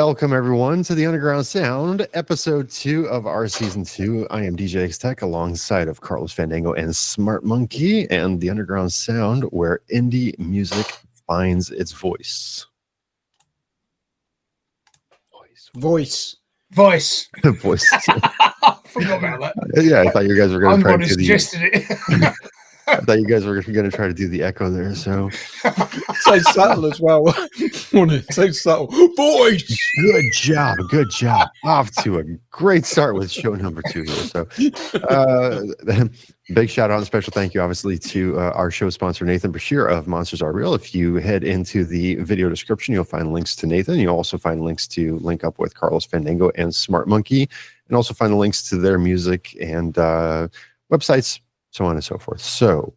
Welcome, everyone, to the Underground Sound, episode 2 of our season 2. I am DJ X Tech alongside of Carlos Fandango and Smart Monkey, and the Underground Sound, where indie music finds its voice. Voice. Voice. I forgot about that. Yeah, I thought you guys were going to try to do it. I thought you guys were going to try to do the echo there. So subtle as well. So subtle. Voice. Good job. Good job. Off to a great start with show number 2 here. So big shout out and special thank you, obviously, to our show sponsor, Nathan Bashir of Monsters Are Real. If you head into the video description, you'll find links to Nathan. You'll also find links to link up with Carlos Fandango and Smart Monkey, and also find the links to their music and websites, so on and so forth. So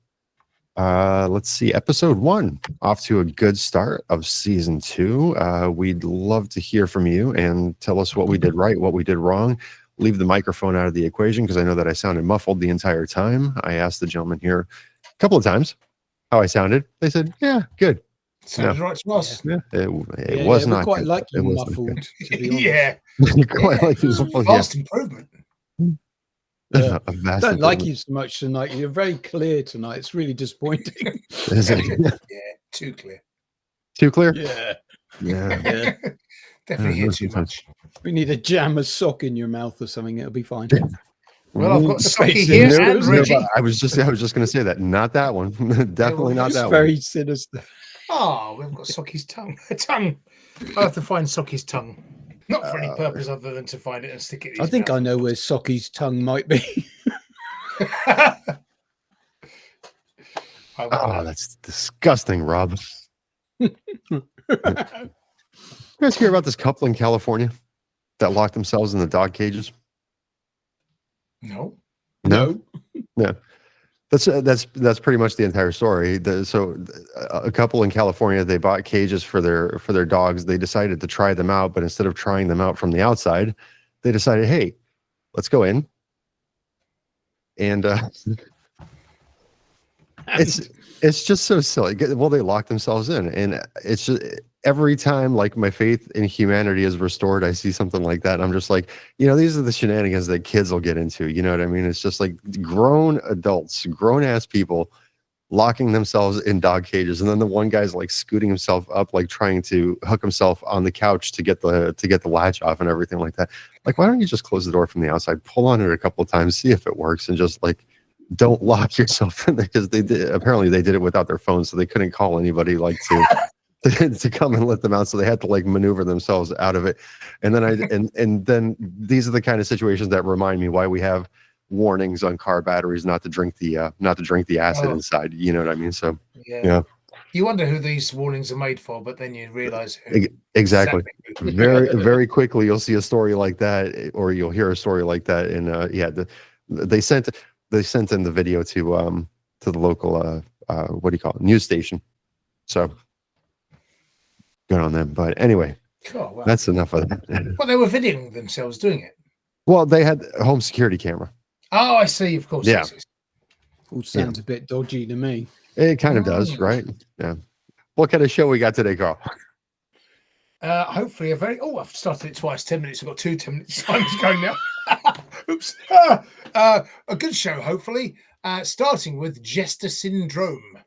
let's see, episode 1 off to a good start of season 2. We'd love to hear from you and tell us what we did right, what we did wrong. Leave the microphone out of the equation because I know that I sounded muffled the entire time. I asked the gentleman here a couple of times how I sounded. They said, yeah, good. Sounds right to us. Yeah, it was not quite good. like you muffled, to be honest. Quite like you muffled. Vast improvement. Yeah. A vast I don't like improvement. you so much tonight. You're very clear tonight. It's really disappointing. Is it? Yeah, too clear. Too clear? Yeah. Yeah. Definitely hear too much. We need a jam of sock in your mouth or something. It'll be fine. Well, I've got Socky Space here in and there. Reggie. I was just going to say that. Not that one. Definitely not It's that very one. sinister. Oh, we've got Socky's tongue. I have to find Socky's tongue. Not for any purpose other than to find it and stick it in I his think I mouth. know where Socky's tongue might be. Oh, that's disgusting, Rob. You guys hear about this couple in California that locked themselves in the dog cages? No. No. Yeah. That's pretty much the entire story. So a couple in California, they bought cages for their dogs. They decided to try them out, but instead of trying them out from the outside, they decided, hey, let's go in. And it's just so silly. Well, they locked themselves in, and it's just every time, like, my faith in humanity is restored, I see something like that, and I'm just like, these are the shenanigans that kids will get into. You know what I mean? It's just like grown adults, grown ass people locking themselves in dog cages, and then the one guy's like scooting himself up, like trying to hook himself on the couch to get the latch off and everything like that. Like, why don't you just close the door from the outside, pull on it a couple of times, see if it works, and just like don't lock yourself in there, because apparently they did it without their phones, so they couldn't call anybody like to come and let them out, so they had to like maneuver themselves out of it. And then and then these are the kind of situations that remind me why we have warnings on car batteries not to drink the acid inside. You know what I mean? So yeah. You wonder who these warnings are made for, but then you realize exactly. Very, very quickly you'll see a story like that, or you'll hear a story like that. And they sent in the video to the local what do you call it, news station. So good on them. But anyway, cool, well, that's enough of that. Well, they were videoing themselves doing it. Well, they had a home security camera. Oh, I see. Of course. Yeah. All sounds a bit dodgy to me. It kind of does, right? Yeah. What kind of show we got today, Carl? Hopefully I've started it twice, 10 minutes. I've got 10 minutes time to go now. Oops. A good show, hopefully. Starting with Jester Syndrome.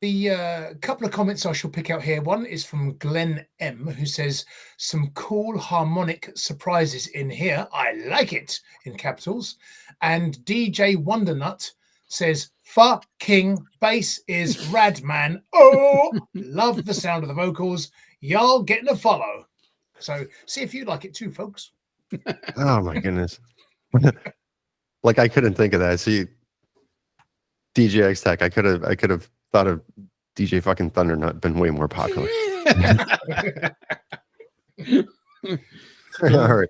The couple of comments I shall pick out here. One is from Glenn M, who says, some cool harmonic surprises in here. I like it, in capitals. And DJ Wondernut says, fucking bass is rad, man. Oh, love the sound of the vocals. Y'all getting a follow. So see if you like it too, folks. Oh my goodness. Like, I couldn't think of that. See, DJ X Tech, I could have thought of DJ fucking Thundernut, been way more popular. All right.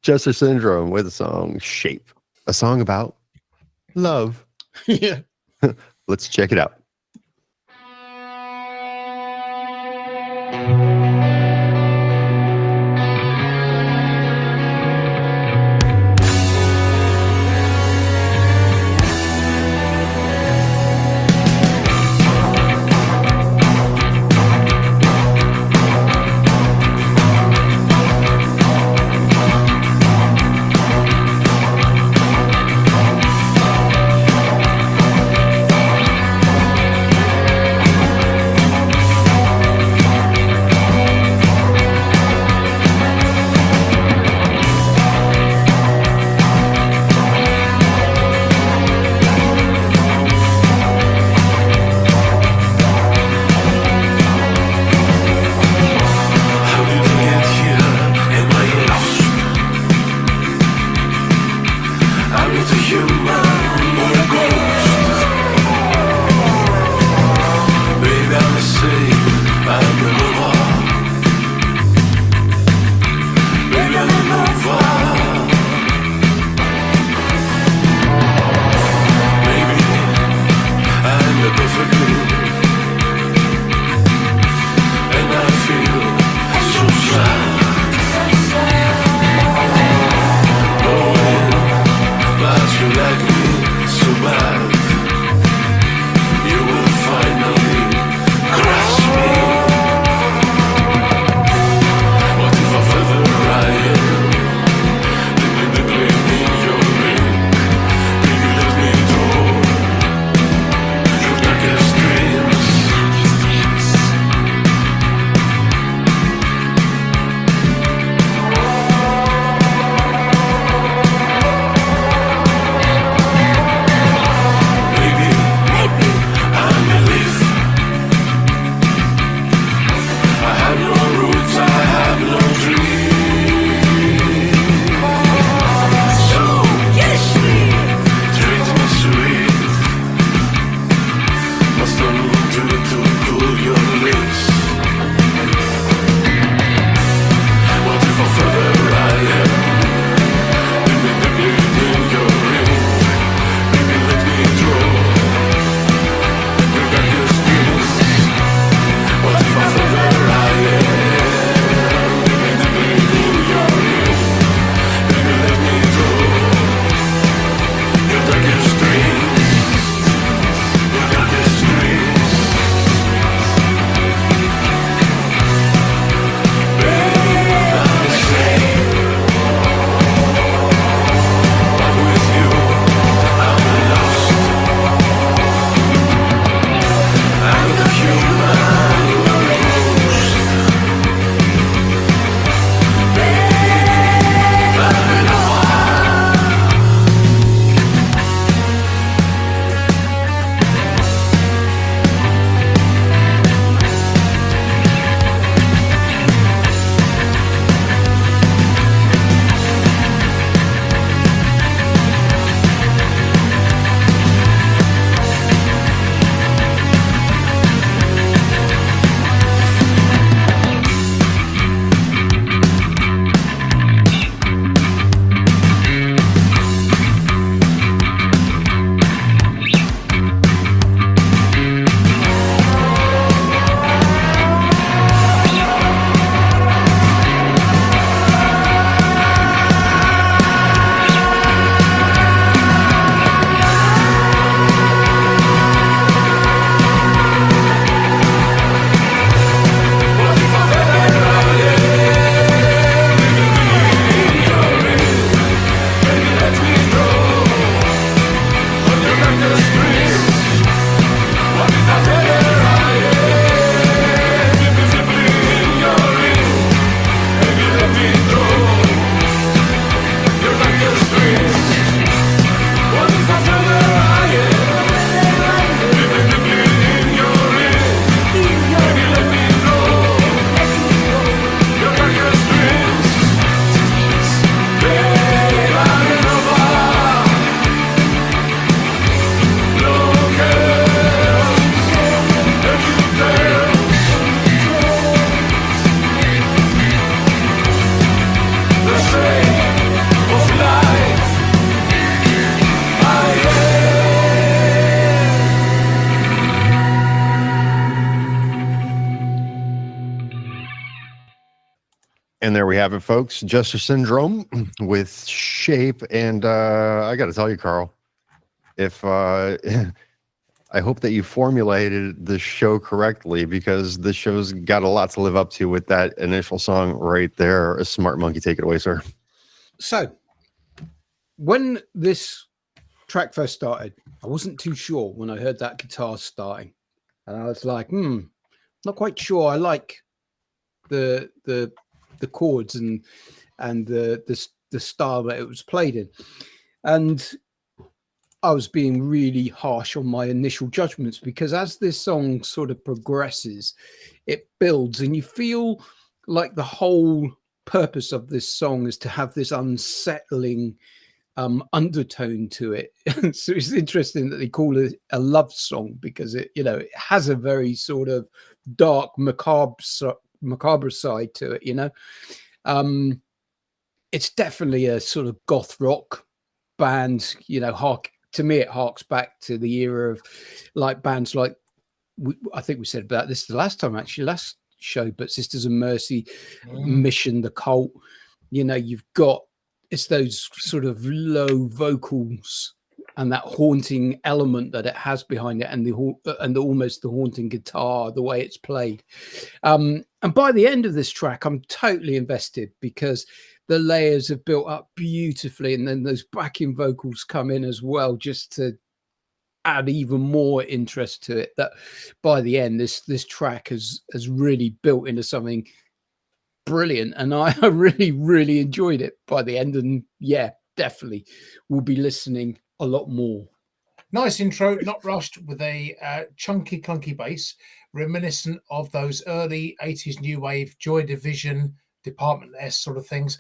Jester Syndrome with the song Shape. A song about love. Yeah. Let's check it out. And there we have it, folks. Jester Syndrome with Shape. And I got to tell you, Carl, if I hope that you formulated the show correctly, because the show's got a lot to live up to with that initial song right there. A smart monkey, take it away, sir. So, when this track first started, I wasn't too sure when I heard that guitar starting. And I was like, not quite sure. I like the chords and the style that it was played in. And I was being really harsh on my initial judgments, because as this song sort of progresses, it builds and you feel like the whole purpose of this song is to have this unsettling undertone to it. So it's interesting that they call it a love song, because it, it has a very sort of dark, macabre side to it. It's definitely a sort of goth rock band. To me, it harks back to the era of like bands like I think we said about this the last time, actually, last show, but Sisters of Mercy, Mission, The Cult. You've got, it's those sort of low vocals and that haunting element that it has behind it, and almost the haunting guitar, the way it's played. And by the end of this track, I'm totally invested, because the layers have built up beautifully, and then those backing vocals come in as well, just to add even more interest to it. That by the end, this track has really built into something brilliant, and I really, really enjoyed it by the end. And yeah, definitely we'll be listening a lot more. Nice intro, not rushed, with a chunky, clunky bass, reminiscent of those early 80s new wave Joy Division, Department S sort of things,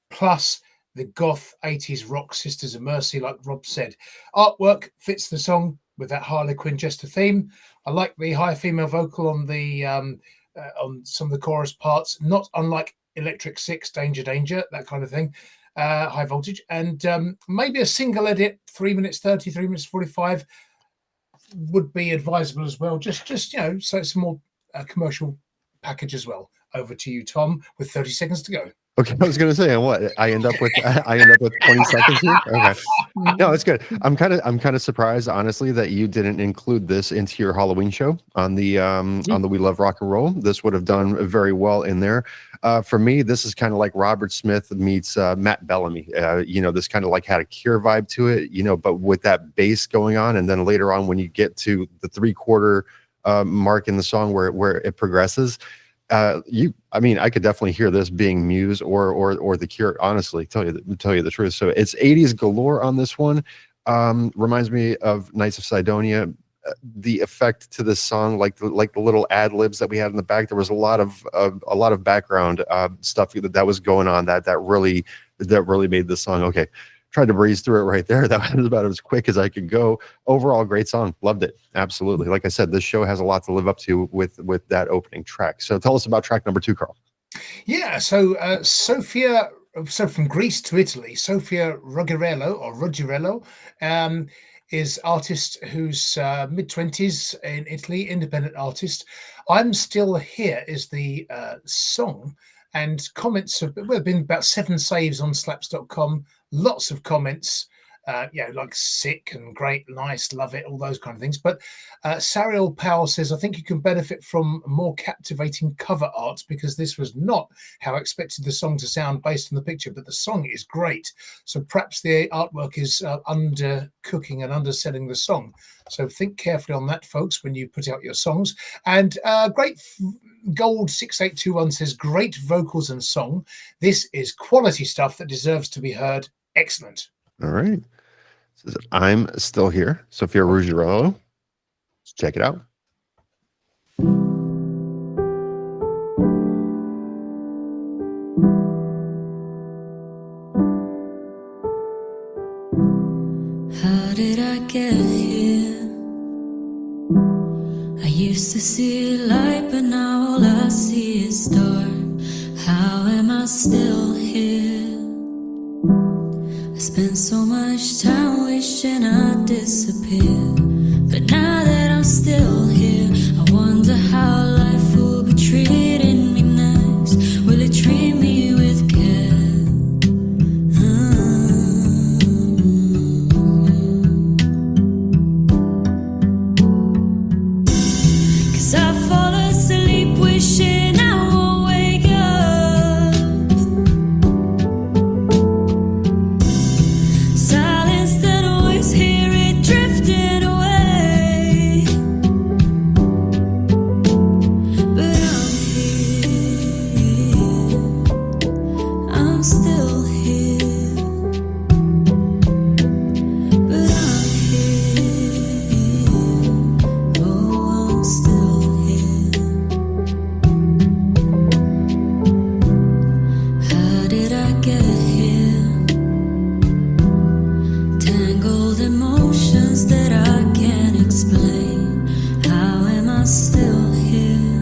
plus the goth 80s rock Sisters of Mercy, like Rob said. Artwork fits the song with that Harlequin Jester theme. I like the high female vocal on the on some of the chorus parts, not unlike Electric Six, Danger Danger, that kind of thing. High voltage, and maybe a single edit, 3 minutes 30, 3 minutes 45 would be advisable as well. Just so it's a more commercial package as well. Over to you, Tom, with 30 seconds to go. Okay, I was going to say, and what I end up with 20 seconds here. Okay, no, it's good. I'm kind of surprised, honestly, that you didn't include this into your Halloween show on the We Love Rock and Roll. This would have done very well in there. For me, this is kind of like Robert Smith meets Matt Bellamy. This kind of like had a Cure vibe to it, but with that bass going on, and then later on when you get to the 3/4 mark in the song where it progresses. I could definitely hear this being Muse or The Cure, honestly, tell you the truth. So it's 80s galore on this one. Reminds me of Knights of Sidonia. The effect to this song, like the little ad libs that we had in the back, there was a lot of background stuff that was going on that really made this song okay. Tried to breeze through it right there. That was about as quick as I could go. Overall, great song. Loved it. Absolutely. Like I said, this show has a lot to live up to with that opening track. So tell us about track number 2, Carl. Yeah. So Sopphia, from Greece to Italy, Sopphia Ruggirello, is artist who's mid-20s in Italy, independent artist. I'm Still Here is the song, and comments have been about 7 saves on slaps.com. Lots of comments, like sick and great, nice, love it, all those kind of things. But Sariel Powell says, I think you can benefit from more captivating cover art, because this was not how I expected the song to sound based on the picture, but the song is great. So perhaps the artwork is undercooking and underselling the song. So think carefully on that, folks, when you put out your songs. And great Gold 6821 says, great vocals and song. This is quality stuff that deserves to be heard. Excellent. All right. Says, I'm Still Here, Sopphia Ruggirello. Let's check it out. How did I get here? I used to see light, but now all I see is dark. How am I still here? I spent so much time wishing I'd disappear, but now that I'm still here, I wonder how life will be treating me next. Will it treat me with I'm still here. But I'm here. Oh, I'm still here. How did I get here? Tangled emotions that I can't explain. How am I still here?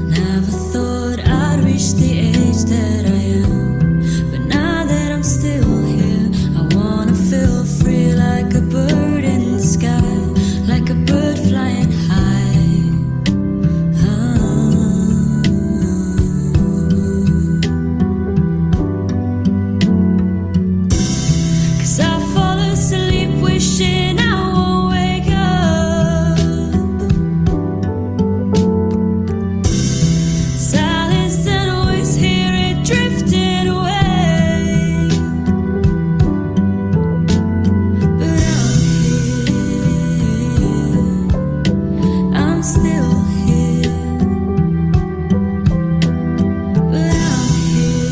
Never thought I'd reach the age that I am. But now that I'm still here, I wanna feel free like a bird in the sky, like a bird flying high. Cause I fall asleep wishing I won't wake up. Silence and always hear it drifting away. But I'm still here. But I'm here.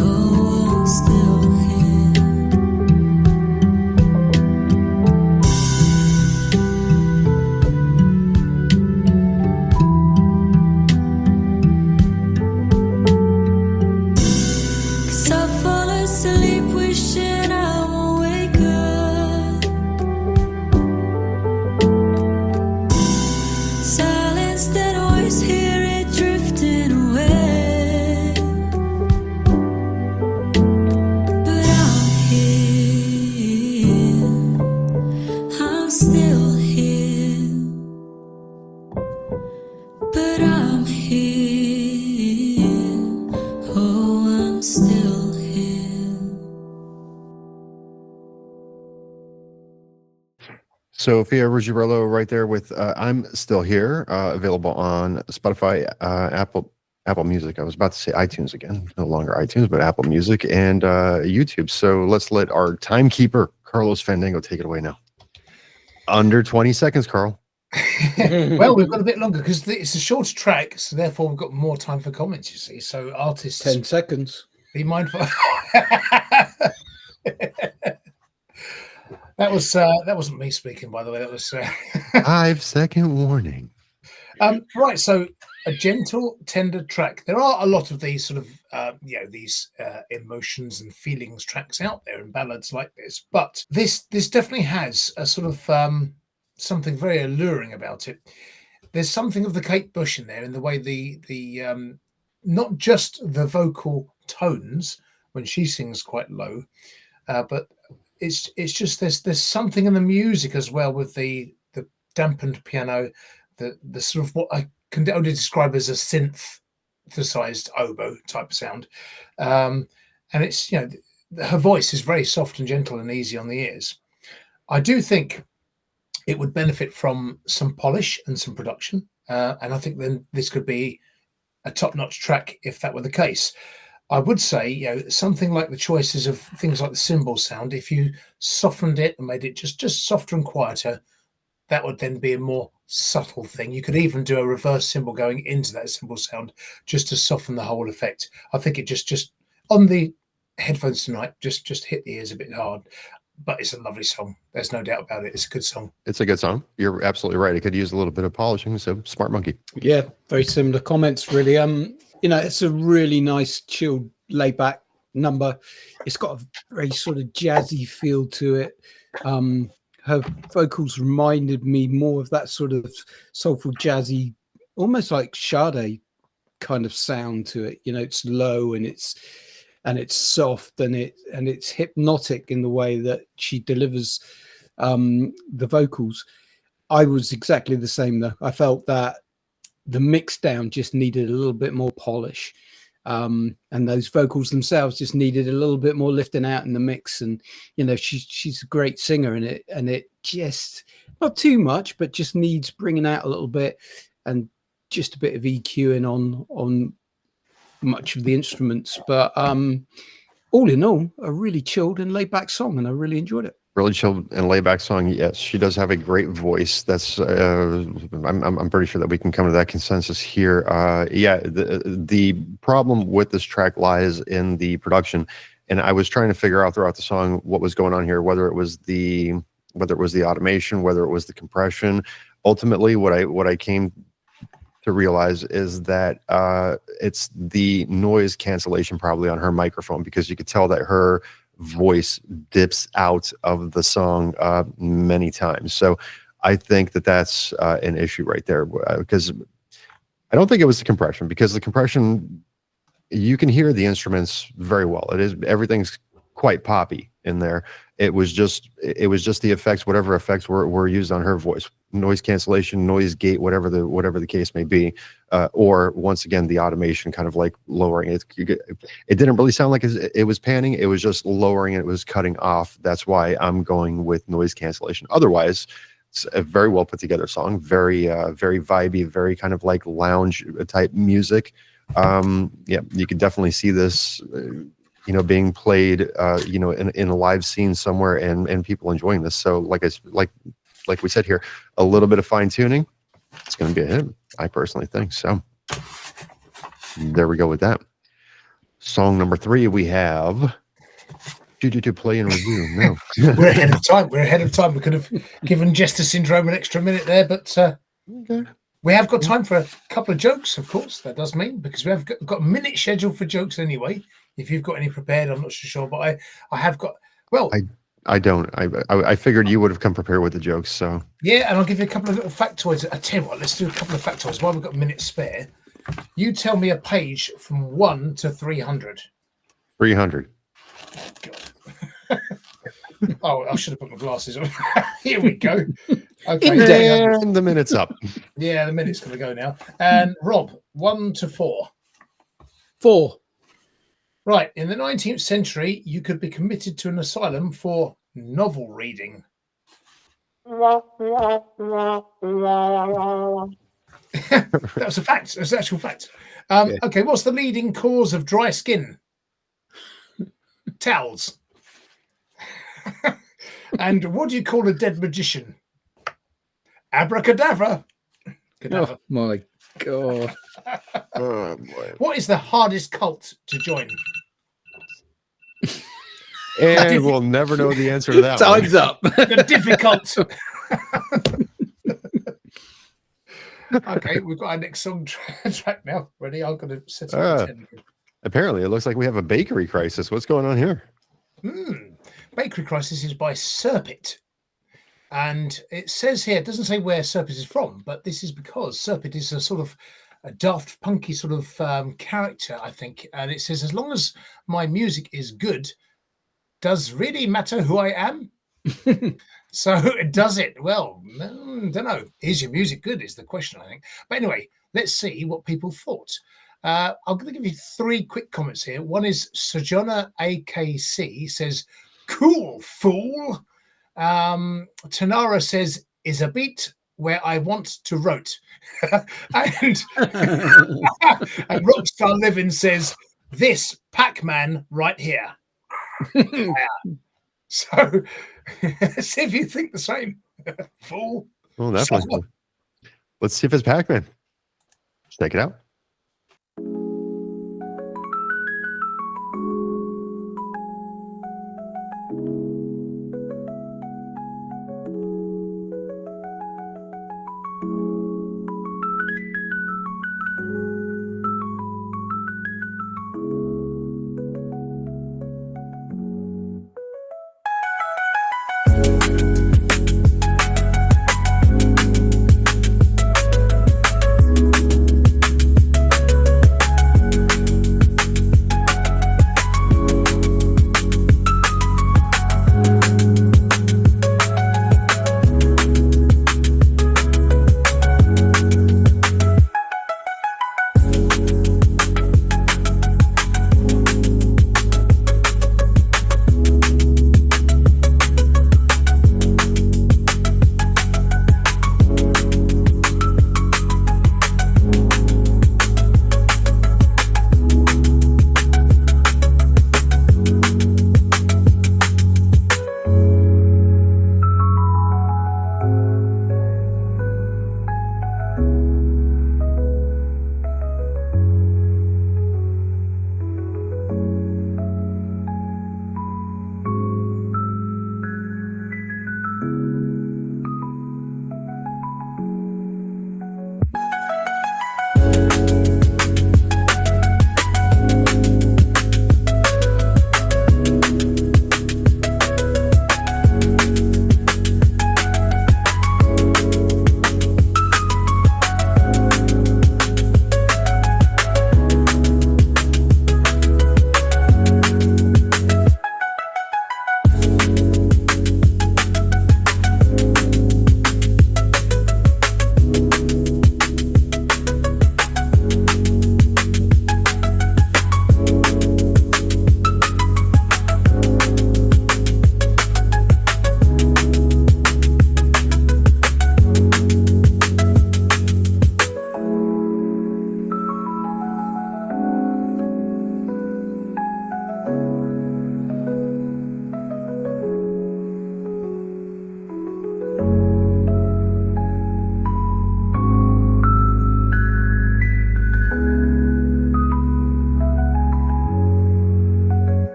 Oh, I'm still here. Cause I fall asleep wishing I won't wake up. Silence that always hear it drifting away. But I'm here. I'm still here. But I'm here. Oh, I'm still here. Sopphia Ruggirello right there with I'm Still Here, available on Spotify, Apple Music. I was about to say iTunes again, no longer iTunes, but Apple Music and YouTube. So let's let our timekeeper, Carlos Fandango, take it away now. Under 20 seconds, Carl. Well, we've got a bit longer because it's a shorter track, so therefore we've got more time for comments, you see. So artists, 10 seconds. be mindful. That wasn't me speaking, by the way. That was 5-second warning. right. So a gentle, tender track. There are a lot of these sort of these emotions and feelings tracks out there and ballads like this, but this definitely has a sort of something very alluring about it. There's something of the Kate Bush in there in the way the not just the vocal tones when she sings quite low, but it's just there's something in the music as well with the dampened piano, the sort of what I can only describe as a synthesized oboe type of sound, and it's her voice is very soft and gentle and easy on the ears. I do think it would benefit from some polish and some production, and I think then this could be a top-notch track if that were the case. I would say, something like the choices of things like the cymbal sound, if you softened it and made it just softer and quieter, that would then be a more subtle thing. You could even do a reverse cymbal going into that cymbal sound just to soften the whole effect. I think it just on the headphones tonight, just hit the ears a bit hard. But it's a lovely song. There's no doubt about it. It's a good song. It's a good song. You're absolutely right. It could use a little bit of polishing. So smart monkey. Yeah, very similar comments, really. It's a really nice, chilled, laid-back number. It's got a very sort of jazzy feel to it. Her vocals reminded me more of that sort of soulful, jazzy, almost like Sade kind of sound to it. It's low and it's soft and it's hypnotic in the way that she delivers the vocals. I was exactly the same though. I felt that the mix down just needed a little bit more polish, and those vocals themselves just needed a little bit more lifting out in the mix. And she's a great singer in it, and it just not too much, but just needs bringing out a little bit, and just a bit of EQing on much of the instruments. But all in all, a really chilled and laid back song, and I really enjoyed it. really chill and layback song. Yes, she does have a great voice. That's I'm pretty sure that we can come to that consensus here. Yeah, the problem with this track lies in the production, and I was trying to figure out throughout the song what was going on here, whether it was the automation, whether it was the compression. Ultimately, what I came to realize is that it's the noise cancellation probably on her microphone, because you could tell that her voice dips out of the song many times. So I think that that's an issue right there, because I don't think it was the compression, because the compression, you can hear the instruments very well. Everything's quite poppy in there. It was just the effects, whatever effects were used on her voice, noise cancellation, noise gate, whatever the case may be, or once again the automation kind of like lowering it. It didn't really sound like it was panning. It was just lowering. It was cutting off. That's why I'm going with noise cancellation. Otherwise, it's a very well put together song. Very very vibey. Very kind of like lounge type music. Yeah, you could definitely see this. Being played, in a live scene somewhere, and people enjoying this. So, like we said here, a little bit of fine tuning, it's going to be a hit. I personally think so. There we go with that. Song number 3, we have to play and review. No, we're ahead of time. We could have given Jester Syndrome an extra minute there, but okay. We have got time for a couple of jokes, of course. That does mean, because we have got a minute scheduled for jokes anyway. If you've got any prepared, I'm not sure, but I have got. Well, I don't. I figured you would have come prepared with the jokes. So yeah, and I'll give you a couple of little factoids. I tell you what, let's do a couple of factoids while we've got a minute spare. You tell me a page from 1 to 300. 300. Oh, God. Oh, I should have put my glasses on. Here we go. Okay, and the minute's up. Yeah, the minute's going to go now. And Rob, 1 to 4. 4. Right. In the 19th century, you could be committed to an asylum for novel reading. That was a fact. That's an actual fact. Yeah. Okay, what's the leading cause of dry skin? Towels. And what do you call a dead magician? Abracadabra. Oh my God. Oh boy. What is the hardest cult to join? And we'll never know the answer to that. Time's up. The difficult. Okay, we've got our next song track now. Ready? I'm going to set it. Apparently, it looks like we have a bakery crisis. What's going on here? Bakery Crisis is by Serpitt. And it says here, it doesn't say where Serpitt is from, but this is because Serpitt is a sort of a daft, punky sort of character, I think. And it says, as long as my music is good, does really matter who I am? So does it? Well, don't know. Is your music good is the question, I think. But anyway, let's see what people thought. I'm going to give you 3 quick comments here. One is Sojourner AKC says, cool, fool. Tanara says, is a beat where I want to rote. and Rockstar Living says, this Pac-Man right here. So see if you think the same. Fool. Well, definitely. Let's see if it's Pac-Man. Check it out.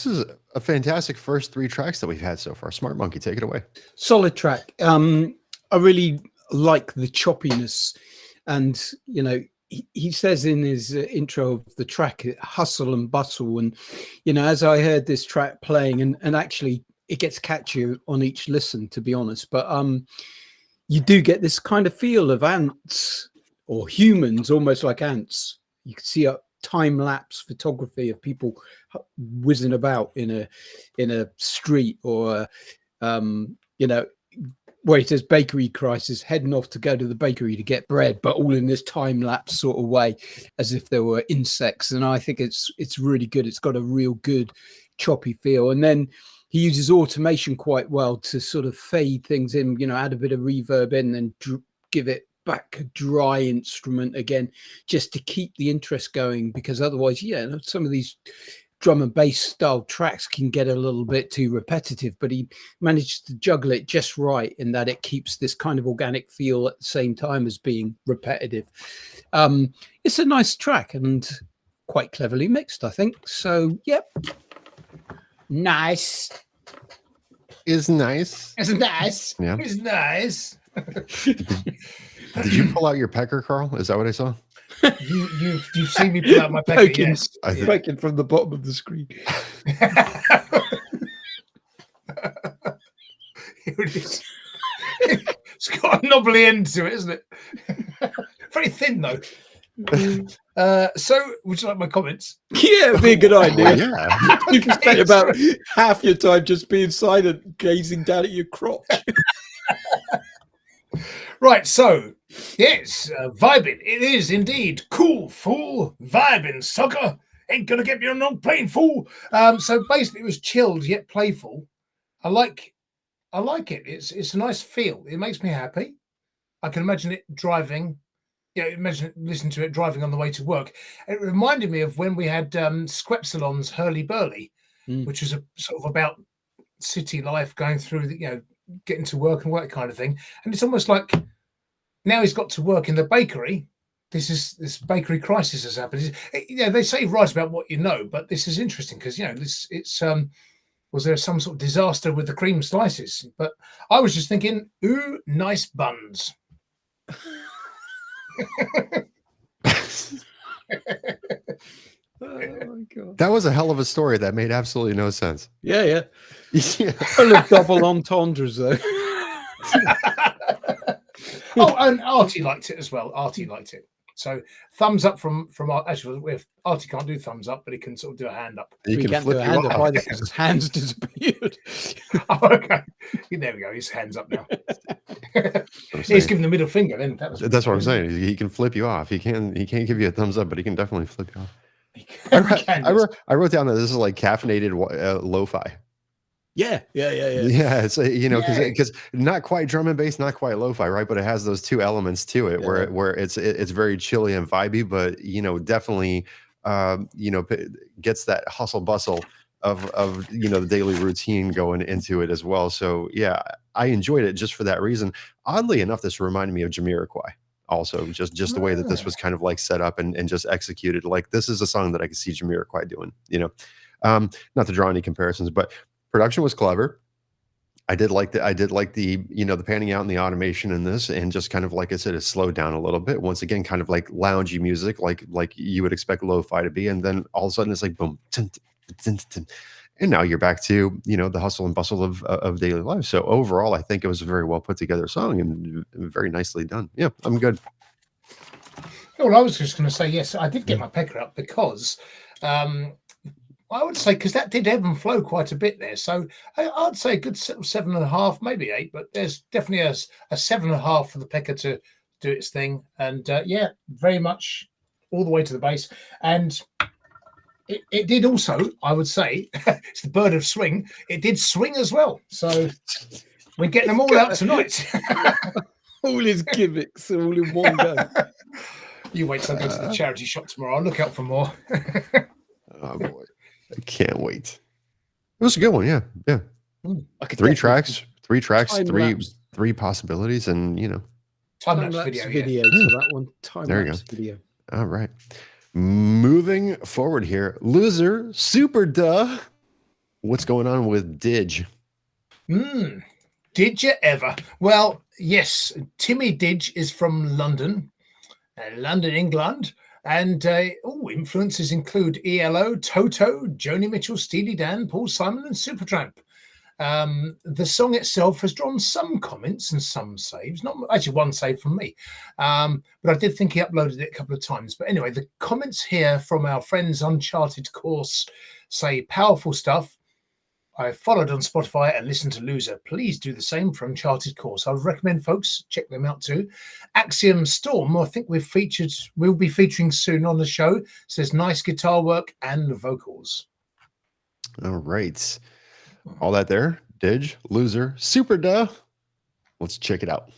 this is a fantastic first 3 tracks that we've had so far. Smart Monkey, take it away. Solid track. I really like the choppiness, and you know, he says in his intro of the track, hustle and bustle, and you know, as I heard this track playing, and actually it gets catchier on each listen, to be honest, but you do get this kind of feel of ants or humans, almost like ants. You can see a time-lapse photography of people whizzing about in a street, or you know, where it says bakery crisis, heading off to go to the bakery to get bread, but all in this time-lapse sort of way, as if there were insects. And I think it's really good. It's got a real good choppy feel. And then he uses automation quite well to sort of fade things in, you know, add a bit of reverb in, and give it back a dry instrument again, just to keep the interest going, because otherwise, yeah, some of these drum and bass style tracks can get a little bit too repetitive, but he managed to juggle it just right in that it keeps this kind of organic feel at the same time as being repetitive. It's a nice track and quite cleverly mixed, I think. So, yep. Nice. Is nice. It's nice. Yeah. It's nice. Did you pull out your pecker, Carl? Is that what I saw? You've seen me pull out my pecker, yes. Poking from the bottom of the screen. Here it is. It's got a knobbly end to it, isn't it? Very thin though. So would you like my comments? Yeah, it'd be a good idea. Yeah. You can spend about half your time just being silent, gazing down at your crotch. Right, so yes, vibing. It is indeed cool, fool, vibing, sucker. Ain't gonna get me on no plane, fool. So basically, it was chilled yet playful. I like it. It's a nice feel. It makes me happy. I can imagine it driving. Yeah, imagine listening to it driving on the way to work. It reminded me of when we had Squepsilon's Hurly Burly, which was a sort of about city life, going through the, you know, getting to work and all that kind of thing. And it's almost like now he's got to work in the bakery. This bakery crisis has happened. Yeah, they say write about what you know, but this is interesting because, you know, it's was there some sort of disaster with the cream slices? But I was just thinking, ooh, nice buns. Oh my God. That was a hell of a story that made absolutely no sense. Yeah. Yeah. Full of double entendres, though. Oh, and Artie liked it as well. Artie liked it. So thumbs up from actually, if Artie can't do thumbs up, but he can sort of do a hand up. You can can't flip do a you hand up off. either because his hands disappeared. Oh, okay. There we go. His hands up now. He's giving the middle finger. Then That's what I'm saying. He can flip you off. He can't give you a thumbs up, but he can definitely flip you off. I wrote down that this is like caffeinated lo-fi. Yeah. Yeah, it's you know, Yeah. because not quite drum and bass, not quite lo-fi, right? But it has those two elements to it, where it's very chilly and vibey, but you know, definitely you know, gets that hustle bustle of you know, the daily routine going into it as well. So yeah, I enjoyed it just for that reason. Oddly enough, this reminded me of Jamiroquai. Also, just the way that this was kind of like set up and just executed. Like, this is a song that I could see Jamiroquai doing, you know. Not to draw any comparisons, but production was clever. I did like the you know, the panning out and the automation in this, and just kind of, like I said, it slowed down a little bit. Once again, kind of like loungy music, like you would expect lo-fi to be, and then all of a sudden it's like boom, tin, tin, tin, and now you're back to, you know, the hustle and bustle of daily life. So overall, I think it was a very well put together song and very nicely done. Yeah, I'm good. Well, I was just going to say, yes, I did get my pecker up because I would say, because that did ebb and flow quite a bit there. So I'd say a good 7.5, maybe 8, but there's definitely a 7.5 for the pecker to do its thing. And yeah, very much all the way to the bass. And it did also, I would say, it's the bird of swing. It did swing as well. So we're getting them all out tonight. All his gimmicks, all in one go. You wait till I go to the charity shop tomorrow. I'll look out for more. Oh boy, I can't wait. It was a good one. Yeah. Three tracks, three possibilities, and you know, time-lapse video. So that one, time-lapse video. All right. Moving forward here, loser Superduh. what's going on with Didge? Did you ever? Well, yes, Timmy Didge is from London, England. And influences include ELO, Toto, Joni Mitchell, Steely Dan, Paul Simon, and Supertramp. The song itself has drawn some comments and some saves, not actually one save from me, but I did think he uploaded it a couple of times. But anyway, the comments here from our friends Uncharted Course say powerful stuff. I followed on Spotify and listened to Loser. Please do the same for Uncharted Course. I would recommend folks check them out too. Axiom Storm, I think we'll be featuring soon on the show. Says nice guitar work and vocals. All right. All that there. Didge, Loser, Superduh. Let's check it out.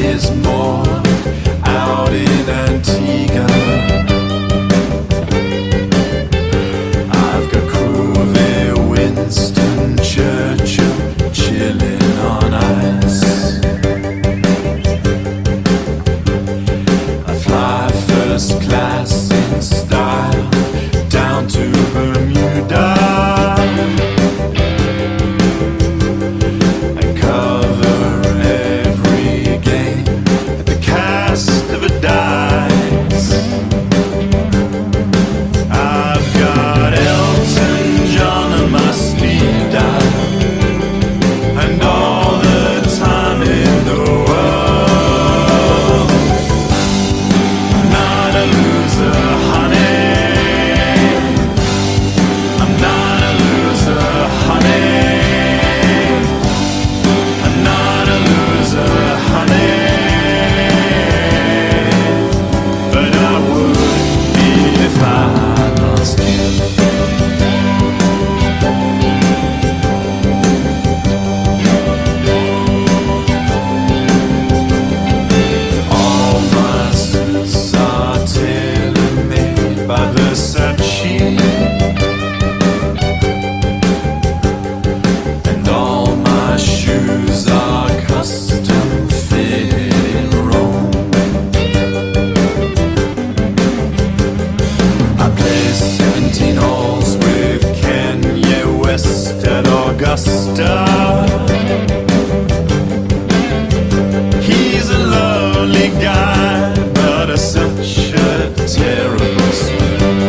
Is more out in Antigua. I've got crew there, Winston Churchill chilling on ice. I fly first class in style down to Bermuda. He's a lovely guy, but such a terrible swing.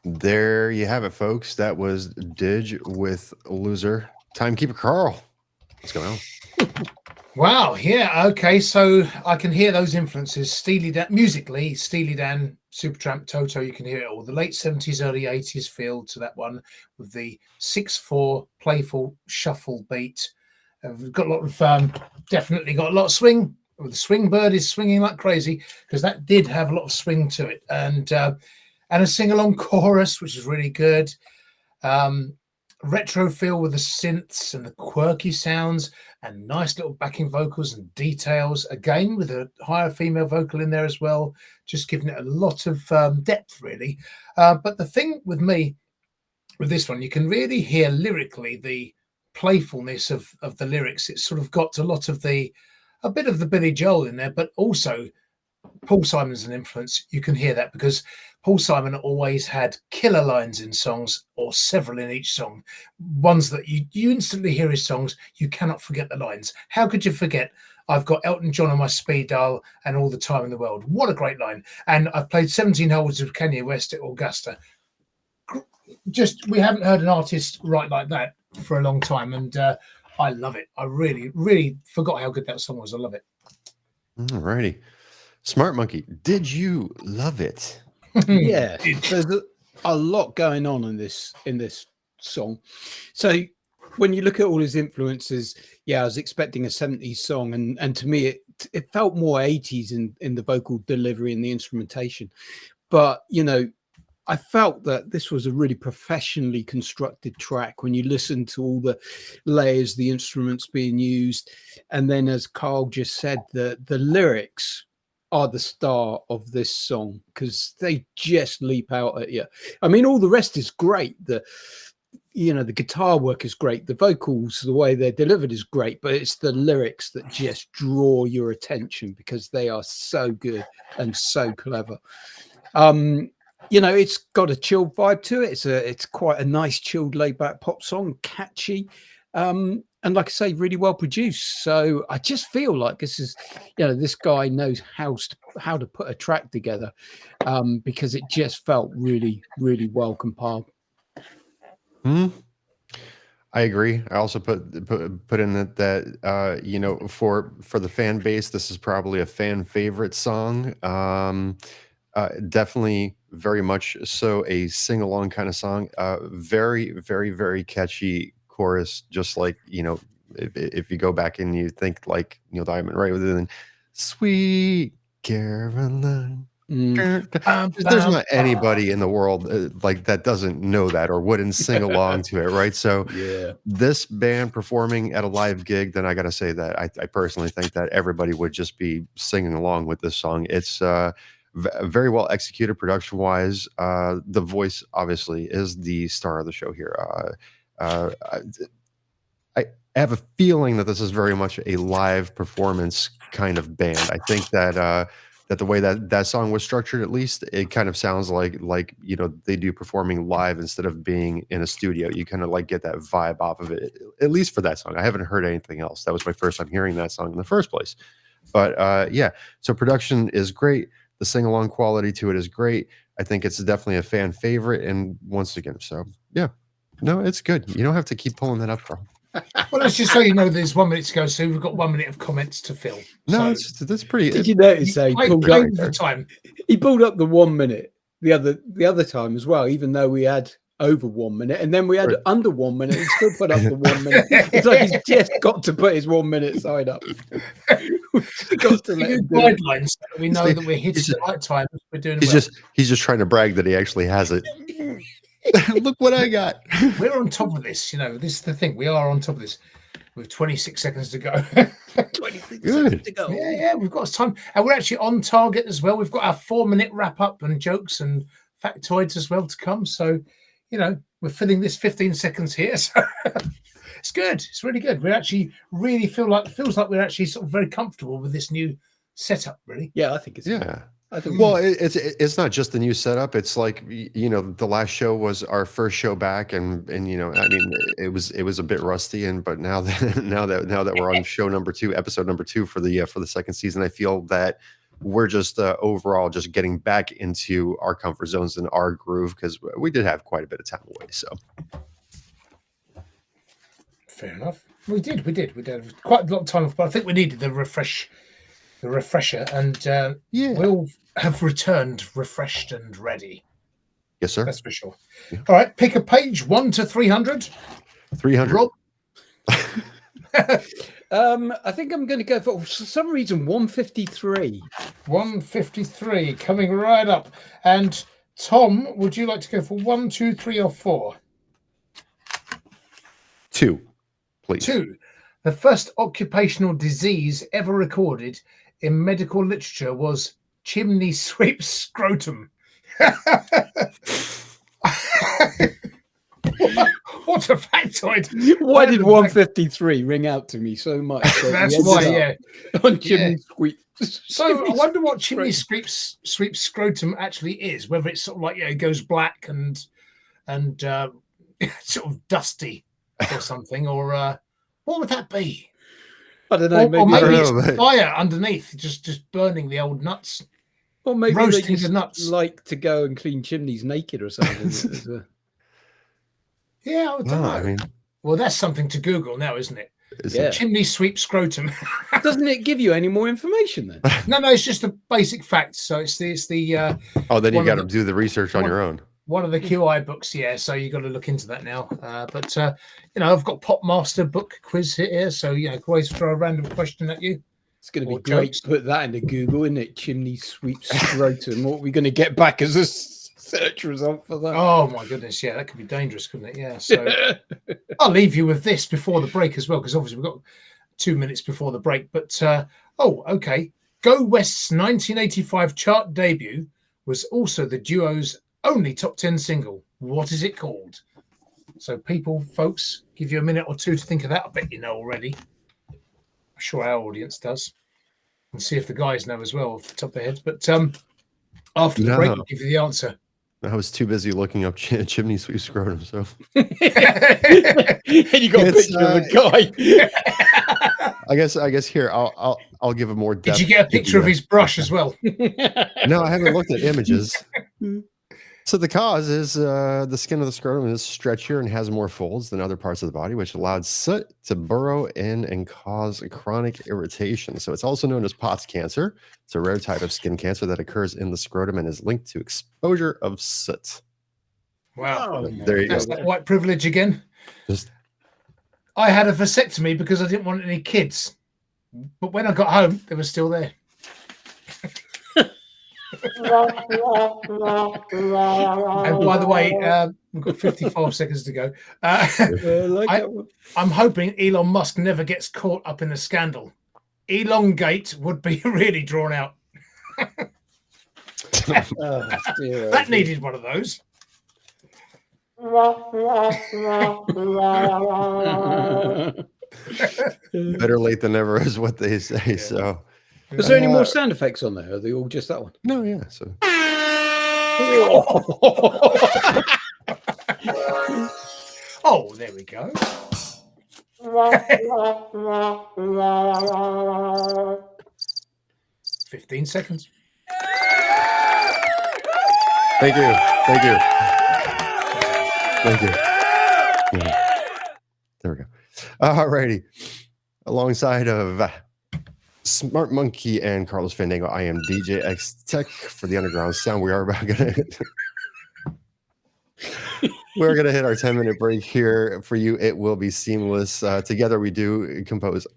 There you have it, folks. That was Didge with Loser. Timekeeper Carl. What's going on? Wow, yeah, okay, so I can hear those influences. Steely Dan, musically, Steely Dan, Supertramp, Toto, you can hear it all. The late 70s, early 80s feel to that one with the 6/4 playful shuffle beat. We've got a lot of, definitely got a lot of swing. The swing bird is swinging like crazy because that did have a lot of swing to it. And a sing-along chorus, which is really good. Retro feel with the synths and the quirky sounds and nice little backing vocals and details, again with a higher female vocal in there as well, just giving it a lot of depth really. But the thing with me with this one, you can really hear lyrically the playfulness of the lyrics. It's sort of got a bit of the Billy Joel in there, but also Paul Simon's an influence. You can hear that because Paul Simon always had killer lines in songs, or several in each song. Ones that you instantly hear his songs, you cannot forget the lines. How could you forget? I've got Elton John on my speed dial and all the time in the world. What a great line. And I've played 17 holes with Kanye West at Augusta. Just, we haven't heard an artist write like that for a long time. And I love it. I really, really forgot how good that song was. I love it. All righty. Smart Monkey, did you love it? Yeah, there's a lot going on in this song. So when you look at all his influences, yeah, I was expecting a 70s song, and to me it felt more 80s in the vocal delivery and the instrumentation. But you know, I felt that this was a really professionally constructed track when you listen to all the layers, the instruments being used, and then as Carl just said, the lyrics are the star of this song because they just leap out at you. I mean, all the rest is great. The guitar work is great. The vocals, the way they're delivered is great, but it's the lyrics that just draw your attention because they are so good and so clever. It's got a chilled vibe to it. It's quite a nice, chilled, laid-back pop song, catchy. And like I say, really well produced. So I just feel like this is, this guy knows how to put a track together because it just felt really, really well compiled. I agree. I also put in that for the fan base, this is probably a fan favorite song. Definitely very much so a sing along kind of song. Very, very, very catchy chorus, just like if you go back and you think like Neil Diamond, right, within Sweet Caroline. There's not anybody in the world like that doesn't know that or wouldn't sing along to it, right? So yeah, this band performing at a live gig, then I gotta say that I personally think that everybody would just be singing along with this song. It's very well executed production wise. The voice obviously is the star of the show here. I have a feeling that this is very much a live performance kind of band. I think that that the way that song was structured, at least, it kind of sounds like they do performing live instead of being in a studio. You kind of like get that vibe off of it, at least for that song. I haven't heard anything else. That was my first time hearing that song in the first place. But yeah, so production is great. The sing-along quality to it is great. I think it's definitely a fan favorite. And once again, so yeah, no, it's good. You don't have to keep pulling that up, Carl. Well, let's just so you know, there's 1 minute to go, so we've got 1 minute of comments to fill. No, so that's pretty. Did you notice he pulled up the time? He pulled up the 1 minute the other time as well, even though we had over 1 minute, and then we had under 1 minute. He still put up the 1 minute. It's like he's just got to put his 1 minute side up. Got to let him do it. Guidelines. So we know that we're hitting the right time. We're doing. He's just trying to brag that he actually has it. Look what I got. We're on top of this. This is the thing. We are on top of this. With 26 seconds to go. 26 seconds to go. Yeah, we've got time. And we're actually on target as well. We've got our 4 minute wrap up and jokes and factoids as well to come. So, we're filling this 15 seconds here. So it's good. It's really good. We actually really feels like we're actually sort of very comfortable with this new setup, really. Yeah, I think it's good. Well, it's not just the new setup. It's like the last show was our first show back, and I mean it was a bit rusty, but now that we're on show number 2, episode number 2 for the second season, I feel that we're just overall just getting back into our comfort zones and our groove, because we did have quite a bit of time away. So fair enough. We did have quite a lot of time off, but I think we needed the refresher, and we'll have returned refreshed and ready. Yes, sir. That's for sure. Yeah. All right, pick a page 1 to 300. 300. Rob. I think I'm going to go for some reason 153. 153 coming right up. And Tom, would you like to go for 1, 2, 3, or 4? 2, please. 2. The first occupational disease ever recorded in medical literature was chimney sweep scrotum. What a factoid! Why did 153 ring out to me so much? That's why, yeah. On chimney sweep. So I wonder what chimney sweep scrotum actually is. Whether it's sort of like it goes black and sort of dusty or something, or what would that be? I don't know. Maybe it's fire underneath, just burning the old nuts. Or maybe roasting they just the nuts. like to go and clean chimneys naked or something. Yeah, I don't know. I mean, well, that's something to Google now, isn't it? Yeah. Chimney sweep scrotum. Doesn't it give you any more information then? No, it's just a basic fact. So it's the. Oh, then you got to do the research on your own. One of the QI books, yeah. So you got to look into that now. But I've got Pop Master book quiz here, so always throw a random question at you. It's going to be great to put that into Google, isn't it? Chimney sweep scrotum. What are we going to get back as a search result for that? Oh my goodness, yeah, that could be dangerous, couldn't it? Yeah. So I'll leave you with this before the break as well, because obviously we've got 2 minutes before the break. But okay. Go West's 1985 chart debut was also the duo's only top 10 single. What is it called? So folks, give you a minute or two to think of that. I bet you know already. I'm sure our audience does. And see if the guys know as well off the top of their heads. But after the break, I'll give you the answer. I was too busy looking up chimney sweep scrotum. So and you got a picture of a guy. I guess here I'll give a more depth. Did you get a picture of his brush as well? No, I haven't looked at images. So the cause is the skin of the scrotum is stretchier and has more folds than other parts of the body, which allowed soot to burrow in and cause chronic irritation. So it's also known as Pott's cancer. It's a rare type of skin cancer that occurs in the scrotum and is linked to exposure of soot. Wow. There you That's go. that white privilege again. I had a vasectomy because I didn't want any kids. But when I got home, they were still there. And by the way, we've got 55 seconds to go. I'm hoping Elon Musk never gets caught up in a scandal. Elongate would be really drawn out. That needed one of those. Better late than never is what they say. Yeah. So. Is there any more sound effects on there? Are they all just that one? No, yeah. So. Oh, there we go. $15 seconds. Thank you. Yeah. There we go. All righty. Alongside of Smart Monkey and Carlos Fandango, I am DJ X Tech for the Underground Sound. We are about we're gonna hit our 10-minute break here for you. It will be seamless. Together we do compose.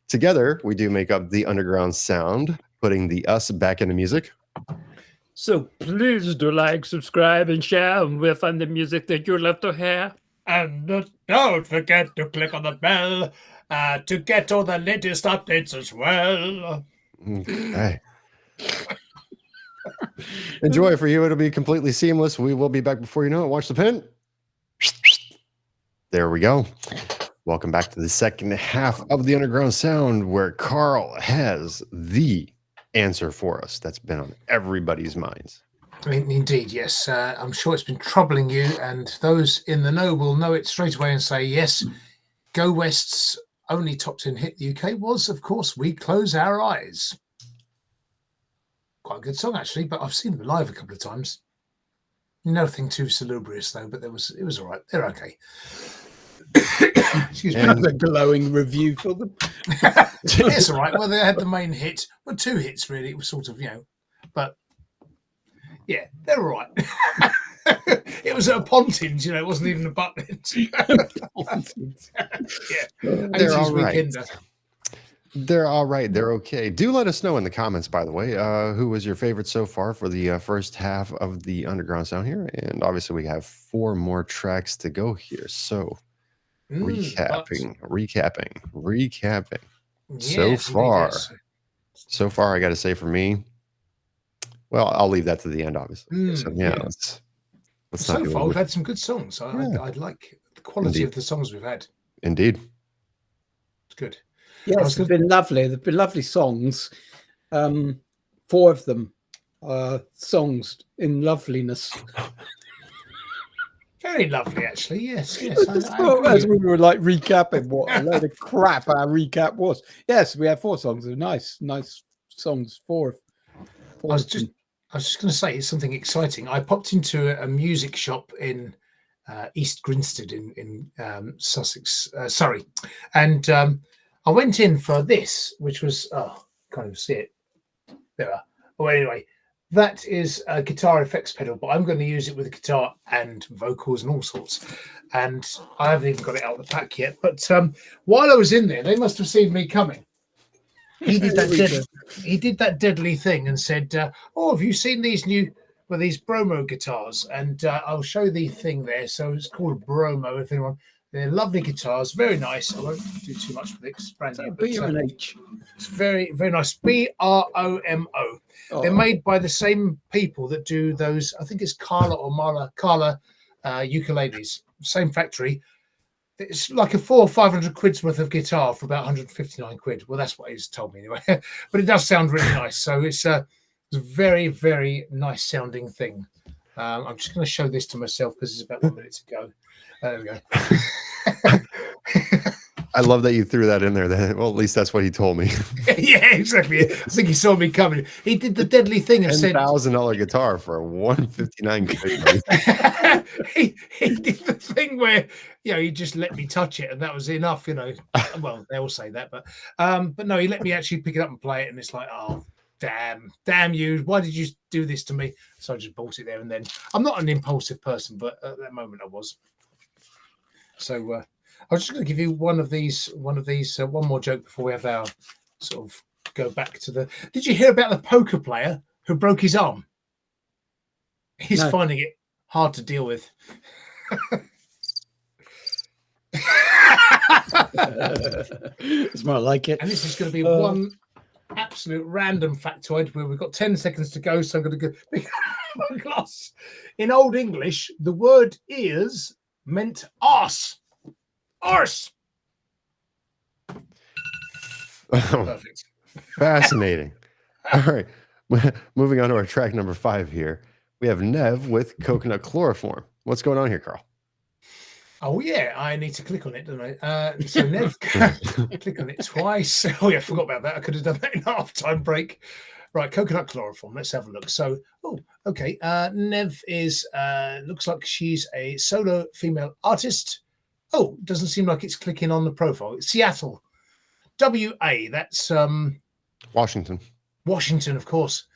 Together we do make up the Underground Sound, putting the us back into music. So please do like, subscribe, and share with the music that you love to hear. And don't forget to click on the bell to get all the latest updates as well. Okay. Enjoy for you. It'll be completely seamless. We will be back before you know it. Watch the pin. There we go. Welcome back to the second half of the Underground Sound, where Carl has the answer for us that's been on everybody's minds. Indeed, yes. I'm sure it's been troubling you, and those in the know will know it straight away and say, yes, Go West's only top 10 hit the UK was, of course, We Close Our Eyes. quite a good song actually, but I've seen them live a couple of times. Nothing too salubrious though, but it was all right. They're okay. Excuse me. A glowing review for them. It's all right. Well, they had the main hit. Well, 2 hits really. It was sort of, but yeah, they're all right. It was at a Pontins, it wasn't even a Butlins. Yeah, They're all right. They're all right. They're okay. Do let us know in the comments, by the way, who was your favorite so far for the first half of the Underground Sound here. And obviously, we have 4 more tracks to go here. So, recapping. Yes, So far, I got to say for me, well, I'll leave that to the end, obviously. So, let's so far, we've had some good songs. I'd like the quality of the songs we've had. Indeed. It's good. Yes, they've been lovely. They've been lovely songs. 4 of them songs in loveliness. Very lovely, actually. Yes. As we were like recapping what a load of crap our recap was. Yes, we had 4 songs. They're nice songs. 4. I was just going to say it's something exciting. I popped into a music shop in East Grinstead in Sussex, Surrey, and I went in for this, which was can't even see it. There. Well, anyway, that is a guitar effects pedal, but I'm going to use it with a guitar and vocals and all sorts. And I haven't even got it out of the pack yet. But while I was in there, they must have seen me coming. He did that deadly thing and said, "Oh, have you seen these these Bromo guitars?" And I'll show the thing there. So it's called Bromo. If anyone, they're lovely guitars, very nice. I won't do too much with it. It's brand new. B or an H? It's very, very nice. BROMO. They're made by the same people that do those. I think it's Carla ukuleles. Same factory. It's like a 400 or 500 quid's worth of guitar for about 159 quid. Well, that's what he's told me anyway. But it does sound really nice. So it's a very, very nice sounding thing. I'm just going to show this to myself because it's about 1 minute to go. There we go. I love that you threw that in there. Well, at least that's what he told me. Yeah, exactly. I think he saw me coming. He did the deadly thing and said $10,000 guitar for 159 quid. he did the thing where he just let me touch it and that was enough. Well, they all say that, but no, he let me actually pick it up and play it, and it's like, oh, damn you! Why did you do this to me? So I just bought it there and then. I'm not an impulsive person, but at that moment I was. So I was just going to give you one more joke before we have our sort of go back to the. Did you hear about the poker player who broke his arm? He's finding it hard to deal with. It's more like it. And this is going to be one absolute random factoid where we've got 10 seconds to go. So I'm going to go my glass. In Old English, the word ears meant arse. Arse. Perfect. Fascinating. All right. Moving on to our track number 5 here. We have Nev with Coconut Chloroform. What's going on here, Carl? Oh, yeah. I need to click on it, don't I? So Nev, click on it twice. Oh, yeah, I forgot about that. I could have done that in half-time break. Right, Coconut Chloroform. Let's have a look. So, okay. Nev is, looks like she's a solo female artist. Oh, doesn't seem like it's clicking on the profile. It's Seattle. WA. That's Washington. Washington, of course.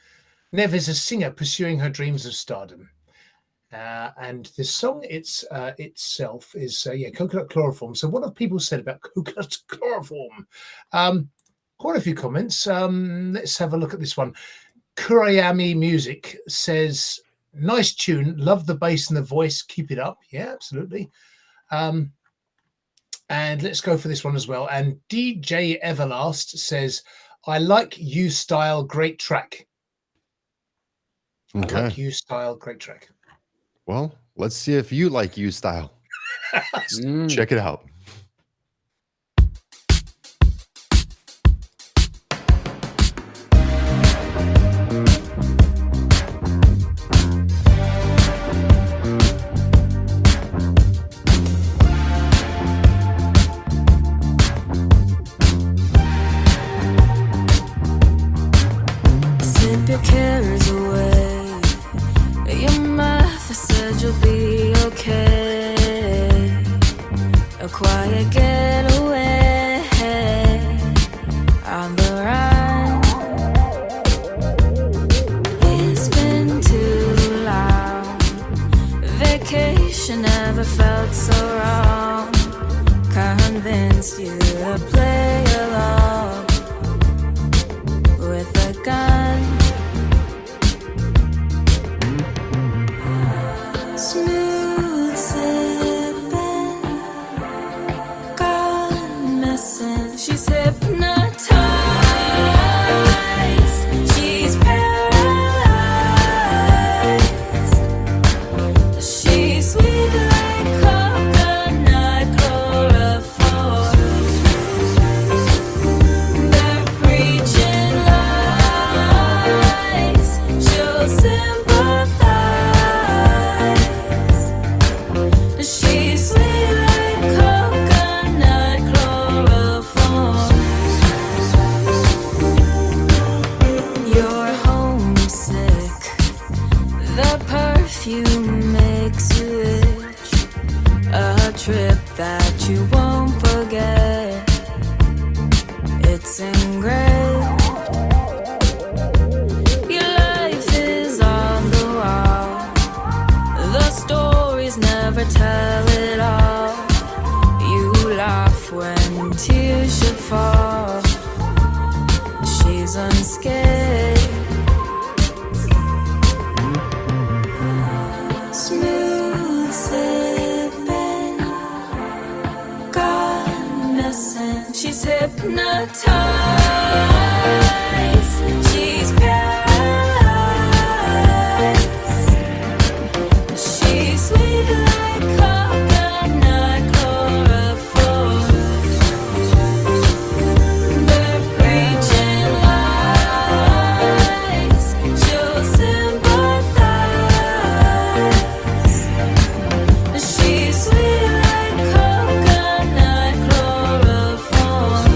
Nev is a singer pursuing her dreams of stardom. And the song itself is, Coconut Chloroform. So what have people said about Coconut Chloroform? Quite a few comments. Let's have a look at this one. Kurayami Music says, nice tune. Love the bass and the voice. Keep it up. Yeah, absolutely. And let's go for this one as well. And DJ Everlast says, I like you style, great track. Okay. I like you style, great track. Well, let's see if you like you style. Check it out. Sip your cares away. Your mother said you'll be okay. A quiet getaway on the run. It's been too long. Vacation never felt so wrong. Convinced you to play along with a gun. Smooth sipping, gone missing. She's hypnotized. She's paralyzed. She's sweet like coconut chloroform. They're preaching lies. She'll sympathize. She's sweet like coconut chloroform. You're homesick. The perfume makes you itch. A trip that you won't forget. It's engraved. Your life is on the wall. The stories never tell it all. You laugh when tears should fall. She's unscathed. Smooth sipping, gone missing. She's hypnotized. She's paralyzed. She's sweet like coconut chloroform. They're preaching lies. She'll sympathize. She's sweet like coconut chloroform.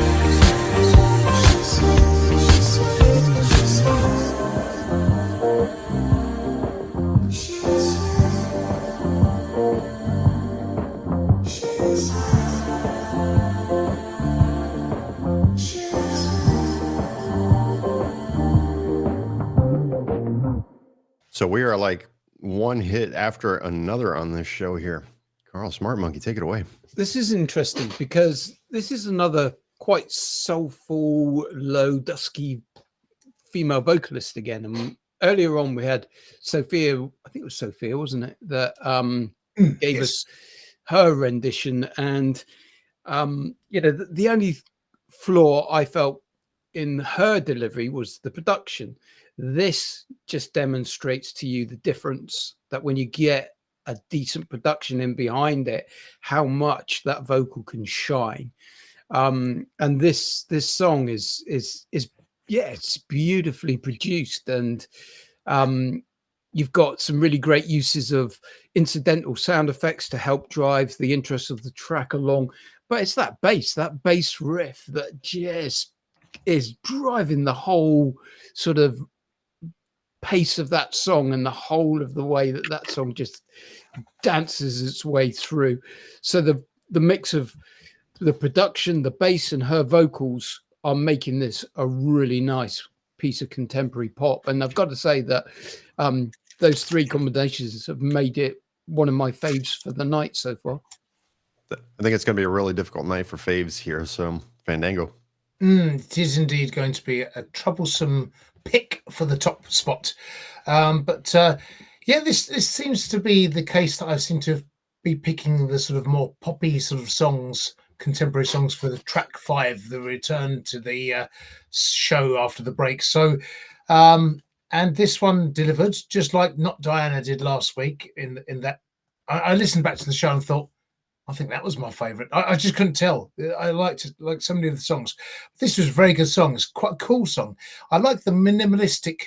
So we are like one hit after another on this show here. Carl, Smart Monkey, take it away. This is interesting because this is another quite soulful, low, dusky female vocalist again. And earlier on, we had Sopphia, I think it was Sopphia, wasn't it? That gave us her rendition. And, the only flaw I felt in her delivery was the production. This just demonstrates to you the difference that when you get a decent production in behind it, how much that vocal can shine. And this song is it's beautifully produced, and you've got some really great uses of incidental sound effects to help drive the interest of the track along. But it's that bass riff that just is driving the whole sort of pace of that song and the whole of the way that song just dances its way through. So the mix of the production, the bass, and her vocals are making this a really nice piece of contemporary pop. And I've got to say that those three combinations have made it one of my faves for the night so far. I think it's going to be a really difficult night for faves here. So Fandango. It is indeed going to be a troublesome pick for the top spot. This seems to be the case that I seem to be picking the sort of more poppy sort of songs, contemporary songs for the track 5, the return to the show after the break. So, and this one delivered just like Not Diana did last week. In that, I listened back to the show and thought, I think that was my favorite. I just couldn't tell. I liked so many of the songs. This was a very good song. It's quite a cool song. I like the minimalistic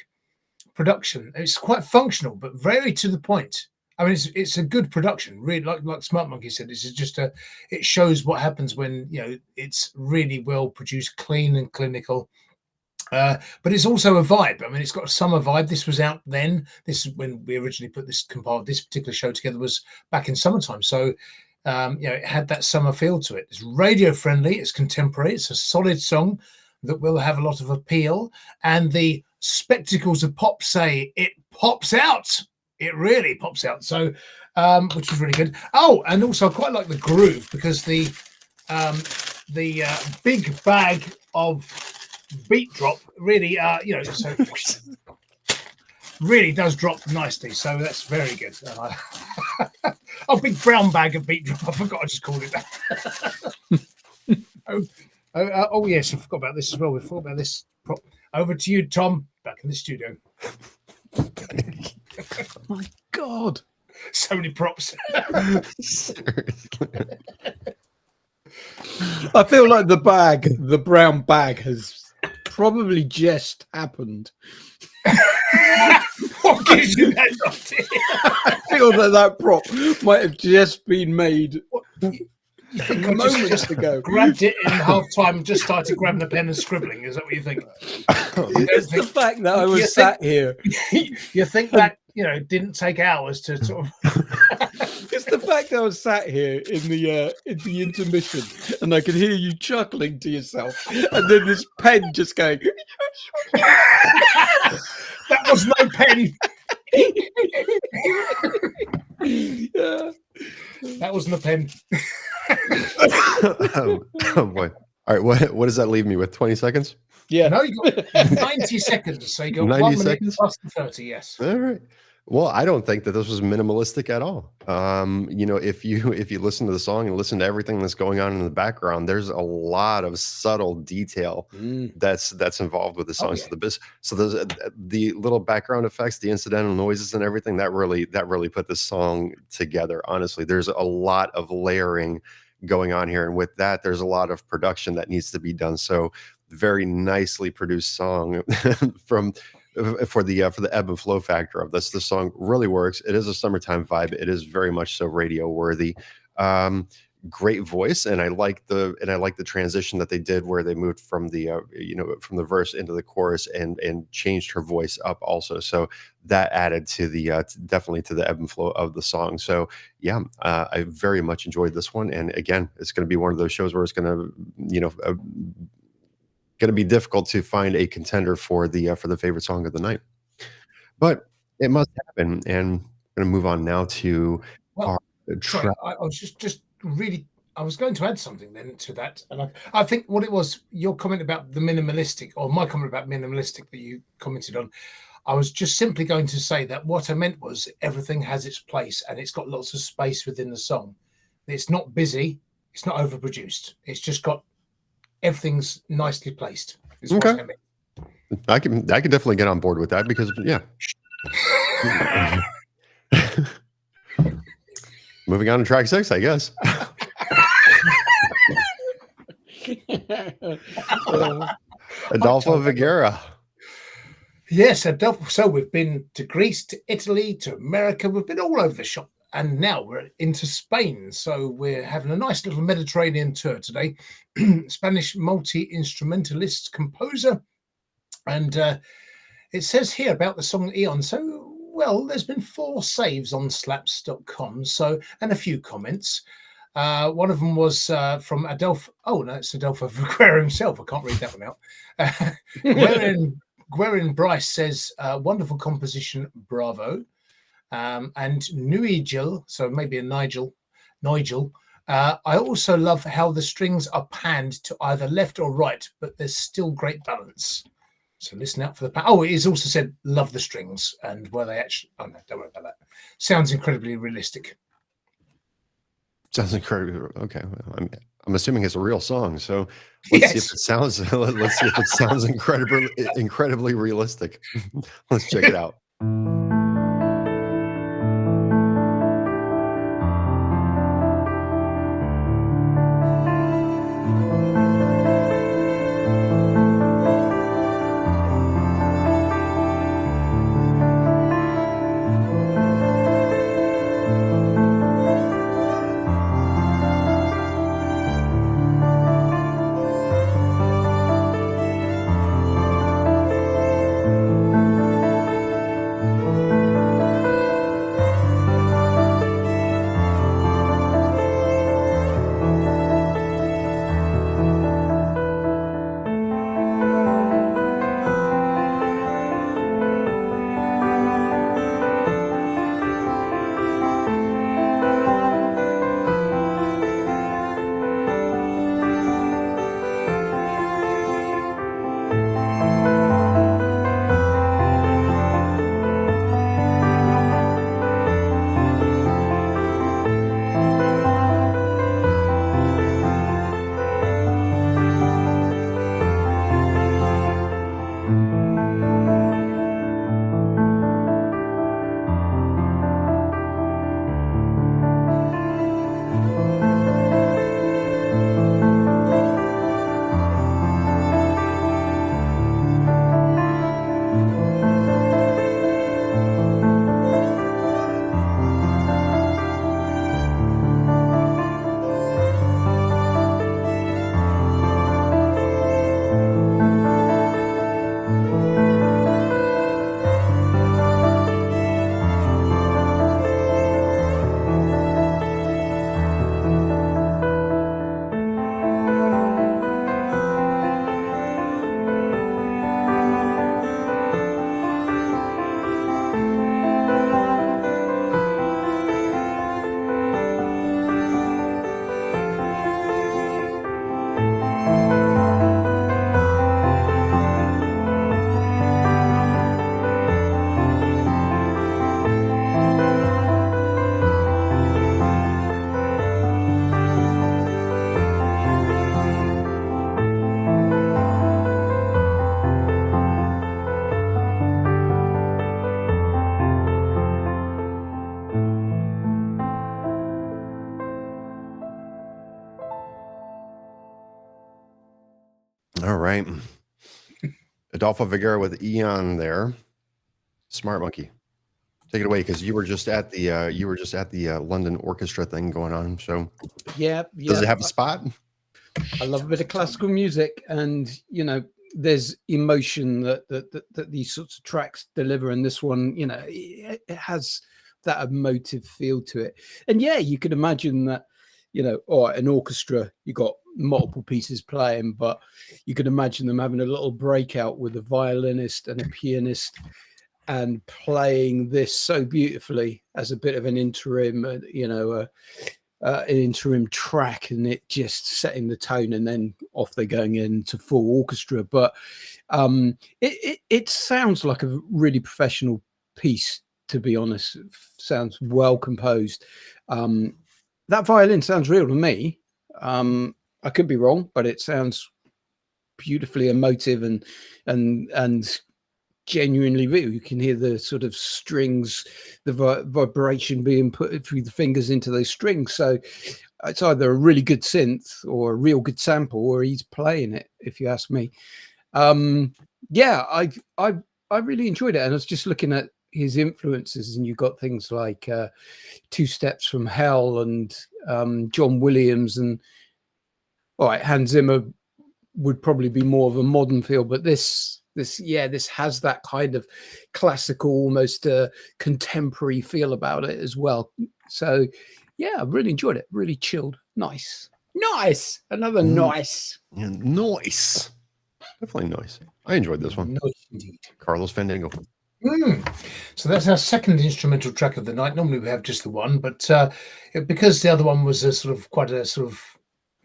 production. It's quite functional, but very to the point. I mean, it's a good production. Really, like Smart Monkey said, it's just it shows what happens when it's really well produced, clean and clinical. But it's also a vibe. I mean, it's got a summer vibe. This was out then. This is when we originally put this particular show together, was back in summertime. So, it had that summer feel to it. It's radio friendly. It's contemporary. It's a solid song that will have a lot of appeal. And the spectacles of pop say it pops out. It really pops out. So, which is really good. Oh, and also I quite like the groove, because the big bag of beat drop really so really does drop nicely, so that's very good. Big brown bag of beat drop, I forgot I just called it that. Oh yes, I forgot about this as well. We forgot about this prop. Over to you, Tom, back in the studio. My God, so many props. I feel like the brown bag has probably just happened. What gives you that idea? I feel that prop might have just been made You think I moments ago. grabbed it in half time and just started grabbing a pen and scribbling? Is that what you think? It's the fact that I was sat here. You think that didn't take hours to sort of. It's the fact that I was sat here in the intermission and I could hear you chuckling to yourself, and then this pen just going. That was no pen. Yeah. That wasn't a pen. Oh boy! All right, what does that leave me with? 20 seconds? Yeah. No, you got 90 seconds. So you got 90 1 minute seconds? plus the 30. Yes. All right. Well, I don't think that this was minimalistic at all. If you listen to the song and listen to everything that's going on in the background, there's a lot of subtle detail that's involved with the song. So the little background effects, the incidental noises, and everything that really put the song together. Honestly, there's a lot of layering going on here, and with that, there's a lot of production that needs to be done. So, very nicely produced song for the ebb and flow factor of this. The song really works. It is a summertime vibe. It is very much so radio worthy. Great voice, and I like the transition that they did, where they moved from the from the verse into the chorus and changed her voice up also. So that added to the definitely to the ebb and flow of the song. So yeah, I very much enjoyed this one. And again, it's going to be one of those shows where it's going to going to be difficult to find a contender for the favorite song of the night, but it must happen. And I'm going to move on now to our sorry, I was just really, I was going to add something then to that, and I think what it was, your comment about the minimalistic, or my comment about minimalistic that you commented on, I was just simply going to say that what I meant was everything has its place and it's got lots of space within the song. It's not busy, it's not overproduced, it's just got everything's nicely placed. Okay. I can definitely get on board with that, because moving on to track 6, I guess. Adolfo Viguera. Yes, Adolfo. So we've been to Greece, to Italy, to America. We've been all over the shop. And now we're into Spain. So we're having a nice little Mediterranean tour today. Spanish multi-instrumentalist composer. And it says here about the song Eon. So, well, there's been 4 saves on slaps.com. So, and a few comments. One of them was from Adolfo. Oh, no, it's Adolfo Viguera himself. I can't read that one out. Guerin Bryce says, wonderful composition, bravo. And Nigel, so maybe a Nigel. I also love how the strings are panned to either left or right, but there's still great balance. So listen out for the pan. Oh, it is also said, love the strings. And were they actually, oh no, don't worry about that. Sounds incredibly realistic. Sounds incredible. Okay, I'm assuming it's a real song. So let's see if it sounds. Let's see if it sounds incredibly realistic. Let's check it out. right. Adolfo Viguera with Eon there. Smart monkey. Take it away, because you were just at the London Orchestra thing going on. So Yeah. does it have a spot? I love a bit of classical music, and there's emotion that these sorts of tracks deliver, and this one, it has that emotive feel to it. And yeah, you could imagine that, or an orchestra, you got multiple pieces playing, but you could imagine them having a little breakout with a violinist and a pianist and playing this so beautifully as a bit of an interim, an interim track, and it just setting the tone, and then off they're going into full orchestra. But it sounds like a really professional piece, to be honest. It sounds well composed. That violin sounds real to me. I could be wrong, but it sounds beautifully emotive and genuinely real. You can hear the sort of strings, the vibration being put through the fingers into those strings. So it's either a really good synth or a real good sample, or he's playing it, if you ask me. Yeah, I really enjoyed it. And I was just looking at his influences, and you've got things like Two Steps from Hell and John Williams, and all right, Hans Zimmer would probably be more of a modern feel, but this has that kind of classical, almost contemporary feel about it as well. So yeah, I really enjoyed it. Really chilled. Nice. Another nice. Yeah, nice. Definitely nice. I enjoyed this one. Nice indeed. Carlos Fandango. So that's our second instrumental track of the night. Normally we have just the one, but because the other one was a sort of quite a sort of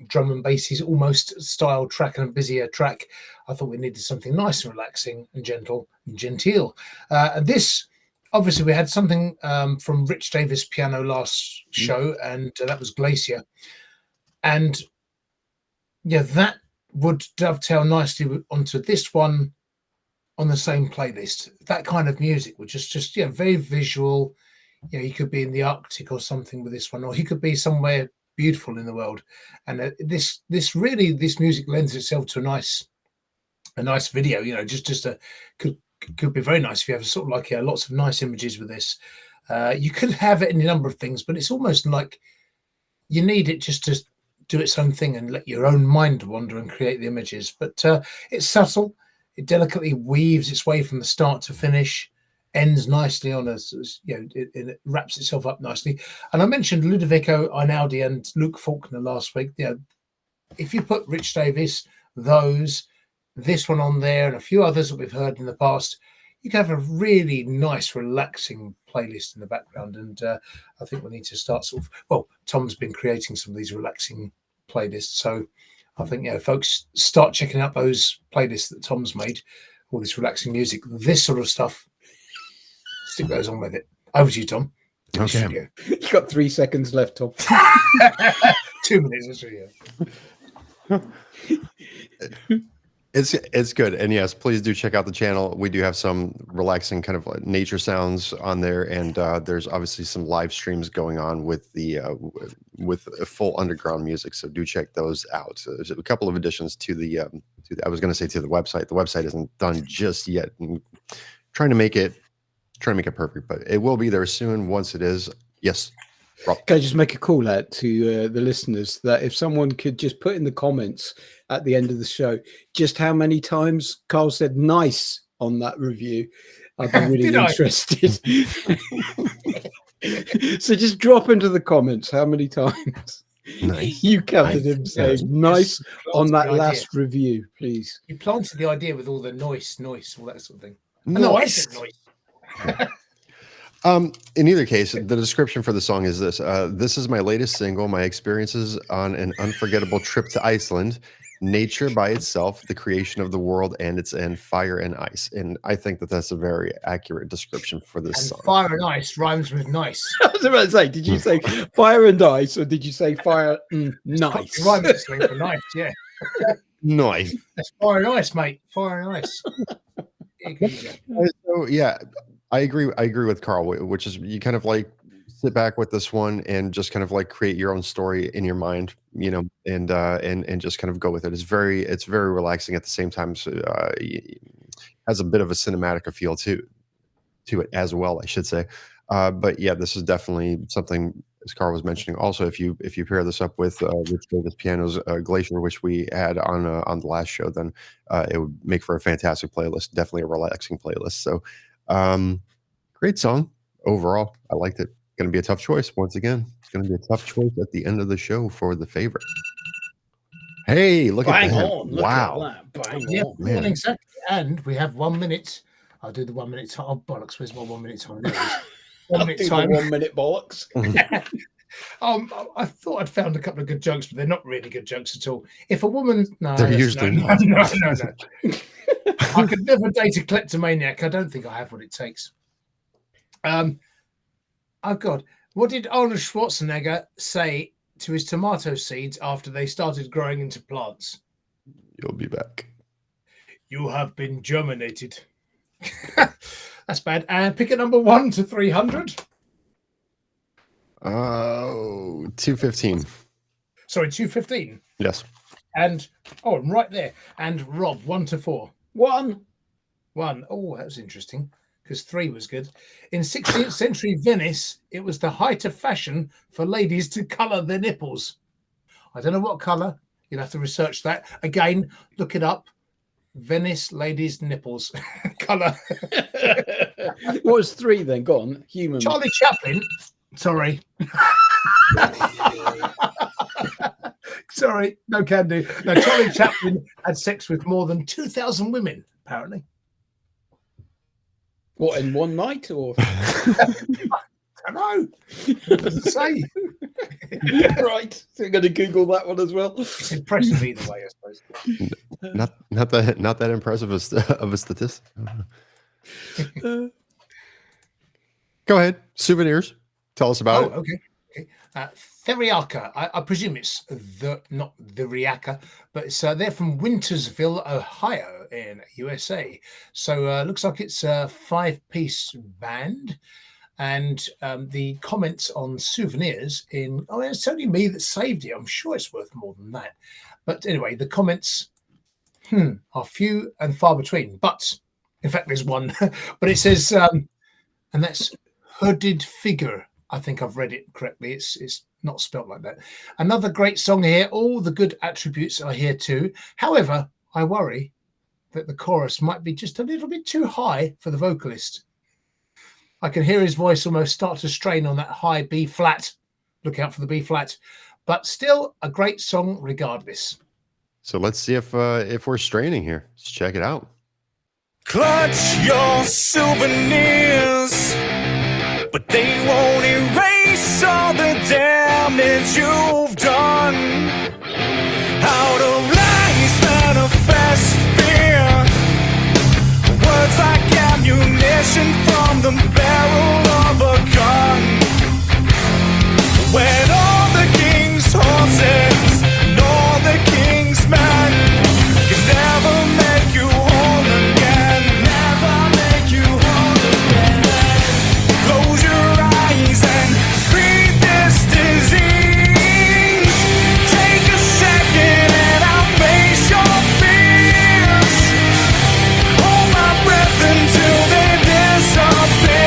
drum and bassy almost style track and a busier track, I thought we needed something nice and relaxing and gentle and genteel. And this, obviously, we had something from Rich Davis piano last show, and that was Glacier. And yeah, that would dovetail nicely onto this one on the same playlist. That kind of music, which is just very visual. You could be in the Arctic or something with this one, or he could be somewhere beautiful in the world. And this music lends itself to a nice video. Could be very nice if you have sort of like lots of nice images with this. You could have it in a number of things, but it's almost like you need it just to do its own thing and let your own mind wander and create the images. But it's subtle. It delicately weaves its way from the start to finish, ends nicely on it wraps itself up nicely. And I mentioned Ludovico Einaudi and Luke Faulkner last week. If you put Rich Davis, this one on there, and a few others that we've heard in the past, you can have a really nice, relaxing playlist in the background. And I think we need to start Tom's been creating some of these relaxing playlists. So I think, folks, start checking out those playlists that Tom's made, all this relaxing music, this sort of stuff. Stick those on with it. Over to you, Tom. Okay. You've got 3 seconds left, Tom. 2 minutes. It's good. And yes, please do check out the channel. We do have some relaxing kind of nature sounds on there, and there's obviously some live streams going on with the full underground music. So do check those out. So there's a couple of additions to the I was going to say to the website. The website isn't done just yet. I'm trying to make it perfect, but it will be there soon once it is. Yes. Rob. Can I just make a call out to the listeners that if someone could just put in the comments at the end of the show just how many times Carl said nice on that review, I'd be really interested. So just drop into the comments how many times Nice. you counted him saying nice on that last review, please. You planted the idea with all the noise, all that sort of thing. Nice. Noise. In either case, the description for the song is this. This is my latest single, my experiences on an unforgettable trip to Iceland, nature by itself, the creation of the world and its end, fire and ice. And I think that that's a very accurate description for this song. Fire and ice rhymes with nice. I was about to say, did you say fire and ice, or did you say fire nice? It rhymes with nice, yeah. Nice. That's fire and ice, mate. Fire and ice. So yeah, I agree with Carl, which is you kind of like sit back with this one and just kind of like create your own story in your mind, and just kind of go with it. It's very relaxing at the same time. So, has a bit of a cinematic feel to it as well, I should say. But yeah, this is definitely something, as Carl was mentioning. Also, if you pair this up with Rich Davis Piano's Glacier, which we had on the last show, then it would make for a fantastic playlist. Definitely a relaxing playlist. So, great song overall. I liked it. Going to be a tough choice once again. It's going to be a tough choice at the end of the show for the favorite. Hey, look Bang at that! on! Look Wow, at that. Bang Yep, on. man. exactly. And we have 1 minute. I'll do the 1 minute time. Oh, bollocks. Where's my 1 minute time? There it is. 1 I'll minute do the time. 1 minute bollocks. I thought I'd found a couple of good jokes, but they're not really good jokes at all. If a woman, no, They're that's- usually no, not. no. I could never date a kleptomaniac. I don't think I have what it takes. Oh God, what did Arnold Schwarzenegger say to his tomato seeds after they started growing into plants? You'll be back. You have been germinated. That's bad. And pick a number 1 to 300. Oh, 215. Sorry, 215. Yes. And I'm right there. And Rob, 1 to 4. 1. 1. Oh, that was interesting because 3 was good. In 16th century Venice, it was the height of fashion for ladies to colour their nipples. I don't know what colour. You'll have to research that. Again, look it up. Venice ladies' nipples colour. What was 3 then? Go on. Human. Charlie Chaplin. Sorry. Sorry, no can do. No, Charlie Chaplin had sex with more than 2,000 women, apparently. What, in one night or? I don't know. It doesn't say. Right. So you're going to Google that one as well. It's impressive either way, I suppose. Not that impressive of a statistic. Go ahead. Souvenirs. Tell us about it. Okay. Theriaca. I presume it's not Theriaca, but it's they're from Wintersville, Ohio, in USA. So looks like it's a 5-piece band. And the comments on Souvenirs it's only me that saved it. I'm sure it's worth more than that. But anyway, the comments are few and far between. But in fact, there's one. But it says, and that's hooded figure. I think I've read it correctly. It's not spelt like that. Another great song here. All the good attributes are here too. However, I worry that the chorus might be just a little bit too high for the vocalist. I can hear his voice almost start to strain on that high B flat. Look out for the B flat. But still a great song regardless. So let's see if we're straining here. Let's check it out. Clutch your souvenirs, but they won't erase all the damage you've done. Out of lies manifest fear, words like ammunition from the barrel of a gun. When all the king's horses and all the king's men can never make you whole again, never make you whole again. Close your eyes and breathe this disease. Take a second and I'll face your fears. Hold my breath until they disappear.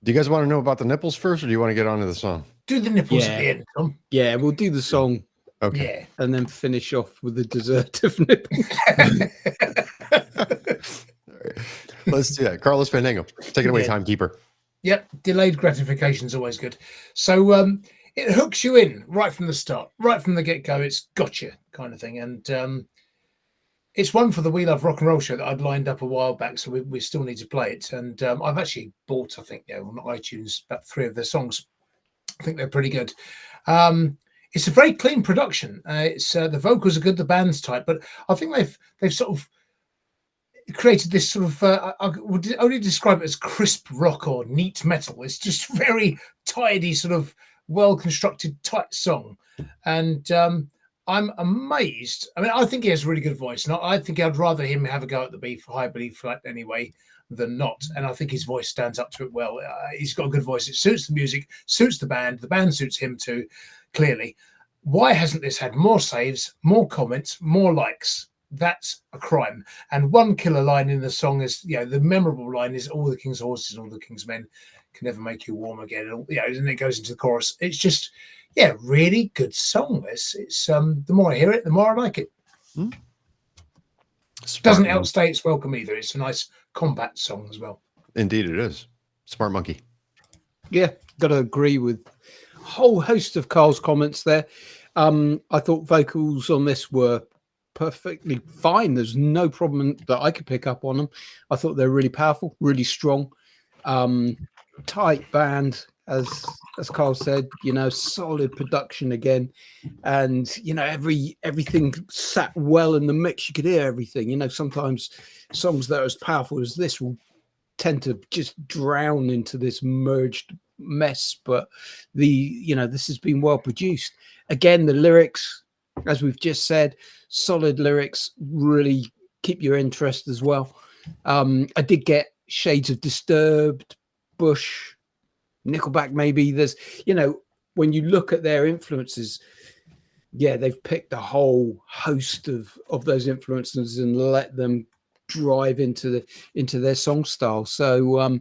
Do you guys want to know about the nipples first, or do you want to get onto the song? Do the nipples Yeah. at the end, Tom. Yeah, we'll do the song Okay. and then finish off with the dessert of nipples. All right. Let's do that. Carlos Fandango, take it away, Yeah. timekeeper. Yep, delayed gratification is always good. So it hooks you in right from the start, right from the get-go. It's gotcha kind of thing. And it's one for the We Love Rock and Roll show that I'd lined up a while back, so we still need to play it. And I've actually bought, I think, on iTunes, about 3 of their songs. I think they're pretty good. It's a very clean production. It's the vocals are good, the band's tight, but I think they've sort of created this sort of I would only describe it as crisp rock or neat metal. It's just very tidy, sort of well constructed, tight song. And I'm amazed. I mean, I think he has a really good voice, and I think I'd rather him have a go at the high B flat anyway than not. And I think his voice stands up to it well. He's got a good voice. It suits the music, suits the band suits him too, clearly. Why hasn't this had more saves, more comments, more likes? That's a crime. And one killer line in the song is, the memorable line is, all the king's horses and all the king's men can never make you warm again. And, and it goes into the chorus. It's just, really good song. This. It's the more I hear it, the more I like it. Doesn't outstay its welcome either. It's a nice combat song as well. Indeed, it is. Smart monkey. Yeah, got to agree with a whole host of Carl's comments there. I thought vocals on this were perfectly fine. There's no problem that I could pick up on them. I thought they're really powerful, really strong, tight band, as Carl said. Solid production again, and everything sat well in the mix. You could hear everything. Sometimes songs that are as powerful as this will tend to just drown into this merged mess, but this has been well produced. Again, the lyrics, as we've just said, solid lyrics, really keep your interest as well. I did get shades of Disturbed, Bush, Nickelback maybe. There's when you look at their influences, they've picked a whole host of those influences and let them drive into their song style. So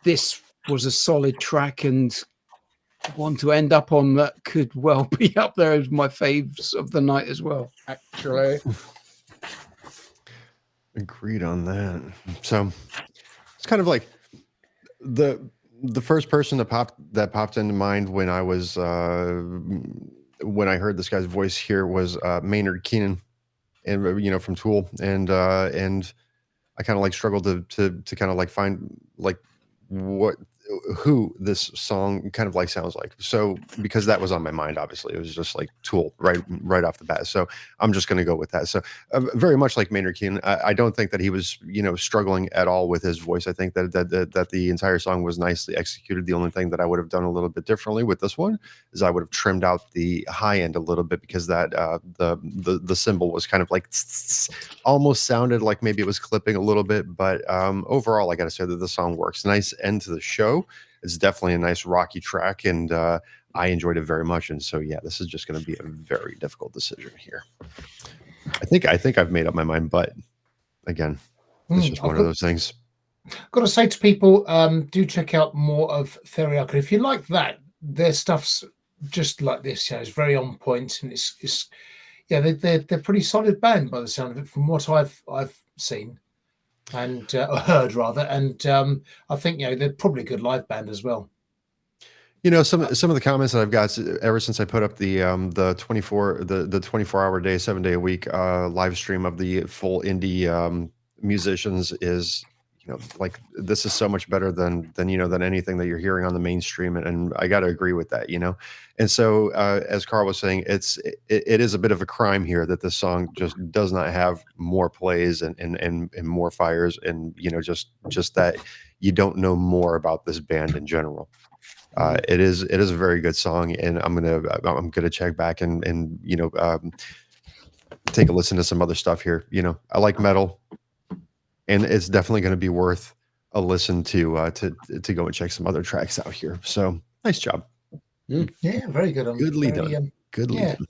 this was a solid track, and one to end up on that could well be up there as my faves of the night as well, actually. Agreed on that. So it's kind of like the first person that popped into mind when I was when I heard this guy's voice here was Maynard Keenan, and from Tool, and I kind of like struggled to kind of like find like who this song kind of like sounds like. So because that was on my mind, obviously it was just like Tool right off the bat. So I'm just going to go with that. So very much like Maynard Keenan, I don't think that he was struggling at all with his voice. I think that the entire song was nicely executed. The only thing that I would have done a little bit differently with this one is I would have trimmed out the high end a little bit, because that the cymbal was kind of like almost sounded like maybe it was clipping a little bit. But overall, I got to say that the song works. Nice end to the show. It's definitely a nice rocky track, and I enjoyed it very much. And so, this is just going to be a very difficult decision here. I think I've made up my mind, but again, it's just one of those things. Got to say to people, do check out more of Theriaca. If you like that, their stuff's just like this. It's very on point, and it's they're pretty solid band by the sound of it, from what I've seen and heard rather, and I think they're probably a good live band as well. Some of the comments that I've got ever since I put up the 24-hour day, 7-day a week live stream of the full indie musicians is like, this is so much better than anything that you're hearing on the mainstream, and I got to agree with that. And so as Carl was saying, it is a bit of a crime here that this song just does not have more plays and more fires, and just that you don't know more about this band in general. It is a very good song, and I'm gonna check back and take a listen to some other stuff here. I like metal, and it's definitely going to be worth a listen to go and check some other tracks out here. So nice job. Yeah, very good. Goodly done. Goodly done.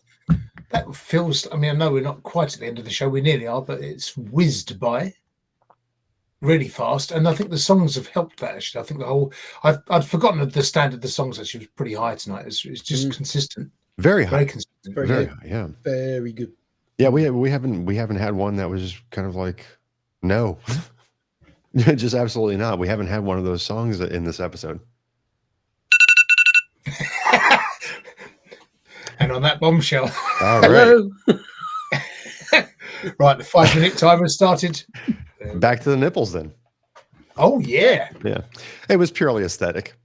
That feels. I mean, I know we're not quite at the end of the show. We nearly are, but it's whizzed by. really fast, and I think the songs have helped that. Actually, I think the whole I'd forgotten that the standard of the songs actually was pretty high tonight. It's just consistent, Very high. very consistent. Very Very good. high, yeah. Very good. Yeah, we haven't had one that was kind of like, no. Just absolutely not. We haven't had one of those songs in this episode. And on that bombshell, All right. Hello. right, the 5-minute timer started. Back to the nipples then. Oh yeah, Yeah. It was purely aesthetic.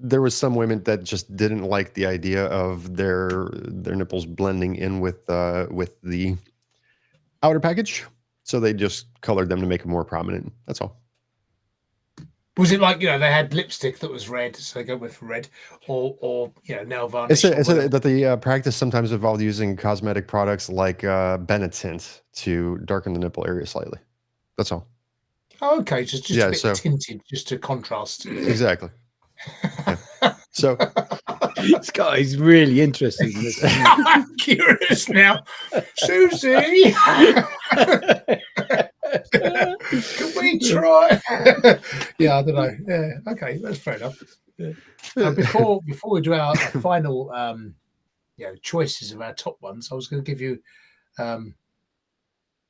There was some women that just didn't like the idea of their nipples blending in with the outer package. So they just colored them to make them more prominent. That's all. was it like, they had lipstick that was red, so they go with red, or nail varnish? It's that the practice sometimes involved using cosmetic products like Benetint to darken the nipple area slightly. That's all. Oh, okay, just Yeah, a bit so- tinted, just to contrast. Exactly. Yeah. So This guy is really interested in this. I'm curious now, Susie. Can we try? Yeah, I don't know. Yeah, okay, that's fair enough. Before we do our final, choices of our top ones, I was going to give you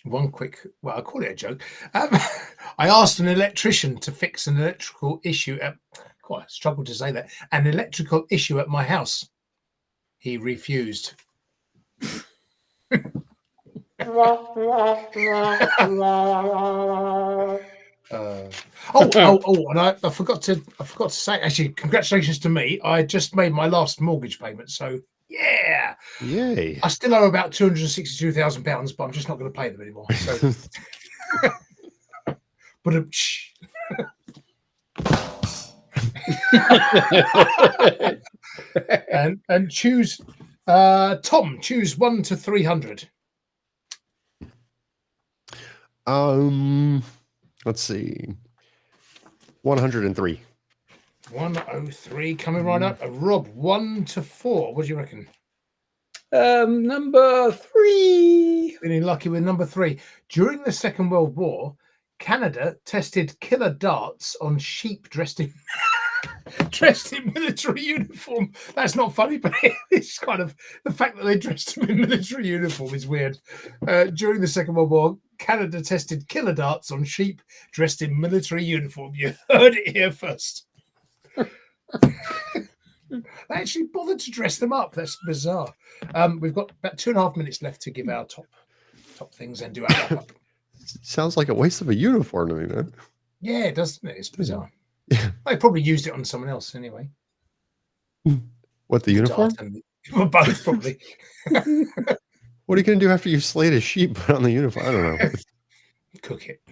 one quick. Well, I call it a joke. I asked an electrician to fix an electrical issue at. I struggle to say that. An electrical issue at my house. He refused. And I forgot to say, actually, congratulations to me. I just made my last mortgage payment, so yeah, yay. I still owe about £262,000, but I'm just not going to pay them anymore. So, but and choose, Tom. Choose 1 to 300. Let's see. 103. 103 coming right up. Rob, 1 to 4. What do you reckon? Number 3. Feeling lucky with number 3. During the Second World War, Canada tested killer darts on sheep dressed in military uniform. That's not funny, but it's kind of the fact that they dressed them in military uniform is weird. During the Second World War, Canada tested killer darts on sheep dressed in military uniform. You heard it here first. They actually bothered to dress them up. That's bizarre. We've got about 2.5 minutes left to give our top things and do our wrap up. Sounds like a waste of a uniform to me, man. Yeah, doesn't it? It's bizarre. Yeah. I probably used it on someone else anyway. What, the uniform? Well, both probably. What are you going to do after you slayed a sheep put on the uniform? I don't know. Cook it.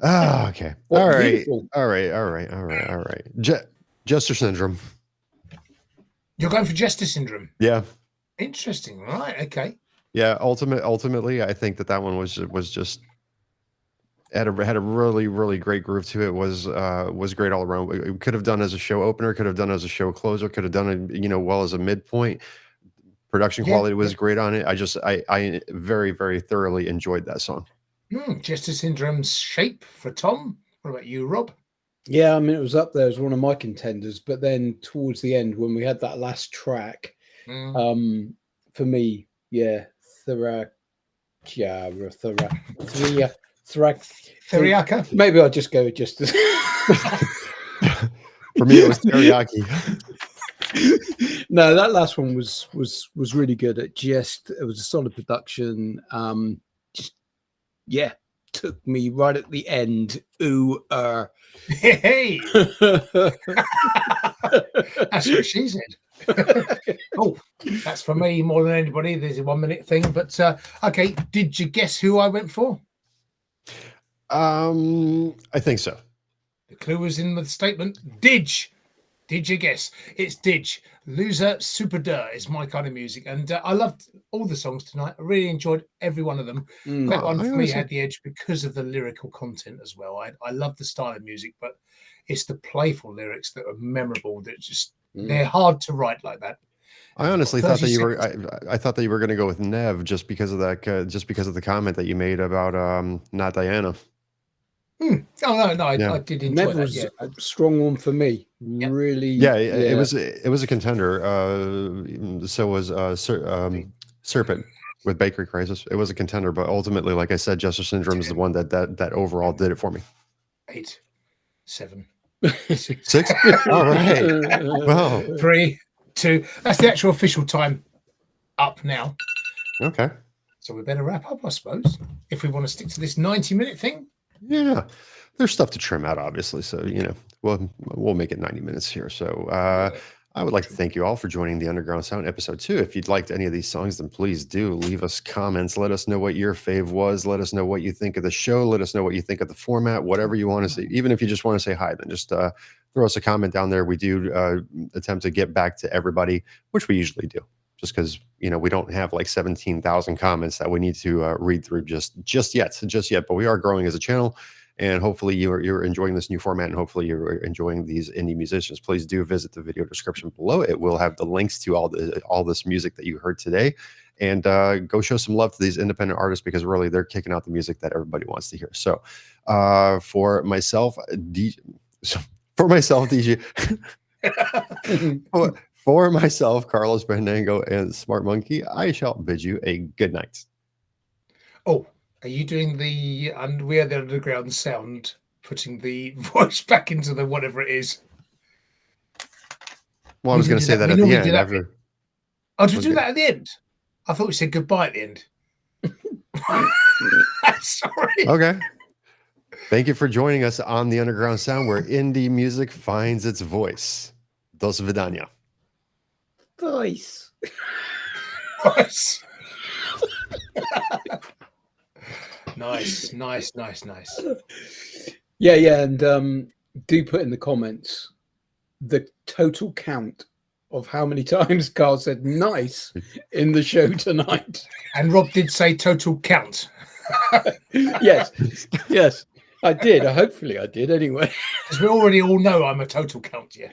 Ah, okay. What All right. uniform? All right. Jester Syndrome. You're going for Jester Syndrome. Yeah. Interesting. Right. Okay. Yeah. Ultimately, I think that one was just had a really, really great groove to it. Was great all around. It could have done as a show opener, could have done as a show closer, could have done it, well as a midpoint. Production quality was great on it. I very, very thoroughly enjoyed that song. Jester Syndrome's Shape for Tom. What about you, Rob? Yeah, I mean, it was up there as one of my contenders, but then towards the end, when we had that last track, for me, yeah, Theriaca. Maybe I'll just go with just. For me, it was Theriaca. No, that last one was really good. It was a solid production. Took me right at the end. Hey, that's what she said. Oh, that's for me more than anybody. There's a 1 minute thing, but okay. Did you guess who I went for? I think so. The clue was in the statement. Didge. Did you guess? It's Didge. Loser Superduh is my kind of music. And I loved all the songs tonight. I really enjoyed every one of them. That one for me had the edge because of the lyrical content as well. I love the style of music, but it's the playful lyrics that are memorable, that just they're hard to write like that. I honestly thought that you were. 30 I thought that you were going to go with Nev just because of that. Just because of the comment that you made about not Diana. Oh no, Yeah. I did enjoy Never that. was Yeah. a strong one for me. Really. Yeah, it was a contender. So was Serpitt with Bakery Crisis. It was a contender, but ultimately, like I said, Jester Syndrome is the one that overall did it for me. 8, 7, 6. All right. Wow. 3, 2. That's the actual official time up now. Okay. So we better wrap up, I suppose, if we want to stick to this 90-minute thing. Yeah. There's stuff to trim out, obviously. So, we'll make it 90 minutes here. So I would like to thank you all for joining the Underground Sound episode 2. If you'd liked any of these songs, then please do leave us comments. Let us know what your fave was. Let us know what you think of the show. Let us know what you think of the format, whatever you want to say. Even if you just want to say hi, then just throw us a comment down there. We do attempt to get back to everybody, which we usually do. Just because we don't have like 17,000 comments that we need to read through just yet. But we are growing as a channel, and hopefully you're enjoying this new format, and hopefully you're enjoying these indie musicians. Please do visit the video description below. It will have the links to all this music that you heard today, and go show some love to these independent artists, because really they're kicking out the music that everybody wants to hear. So for myself, DJ. For myself, Carlos Fandango, and Smart Monkey, I shall bid you a good night. Oh, are you doing the We Are the Underground Sound, putting the voice back into the whatever it is? Well, I was going to say that at the end. After... Oh, did we do that at the end? I thought we said goodbye at the end. Sorry. Okay. Thank you for joining us on the Underground Sound, where indie music finds its voice. Do svidania. Voice. Nice. Yeah, and do put in the comments the total count of how many times Carl said "nice" in the show tonight. And Rob did say total count. Yes, I did. Hopefully, I did anyway. Because we already all know I'm a total count, yeah.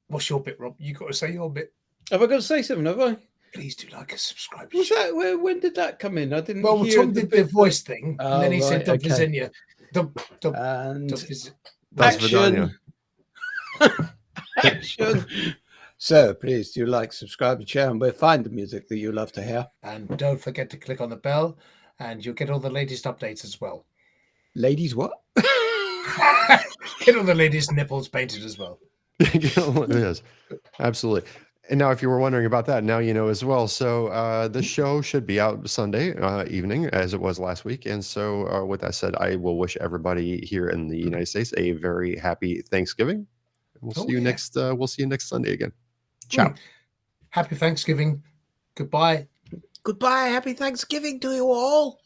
What's your bit, Rob? You got to say your bit. Have I got to say something? Have I? Please do like and subscribe. Was that when did that come in? I didn't. Well, hear Tom did the voice thing, and then he said okay. Vizinia. Action. So please do like, subscribe, and share, and we'll find the music that you love to hear. And don't forget to click on the bell, and you'll get all the latest updates as well. Ladies, what? Get all the latest nipples painted as well. Yes, absolutely. And now, if you were wondering about that, now you know as well. So the show should be out Sunday evening, as it was last week. And so with that said, I will wish everybody here in the United States a very happy Thanksgiving. We'll see you next. We'll see you next Sunday again. Ciao. Happy Thanksgiving. Goodbye. Goodbye. Happy Thanksgiving to you all.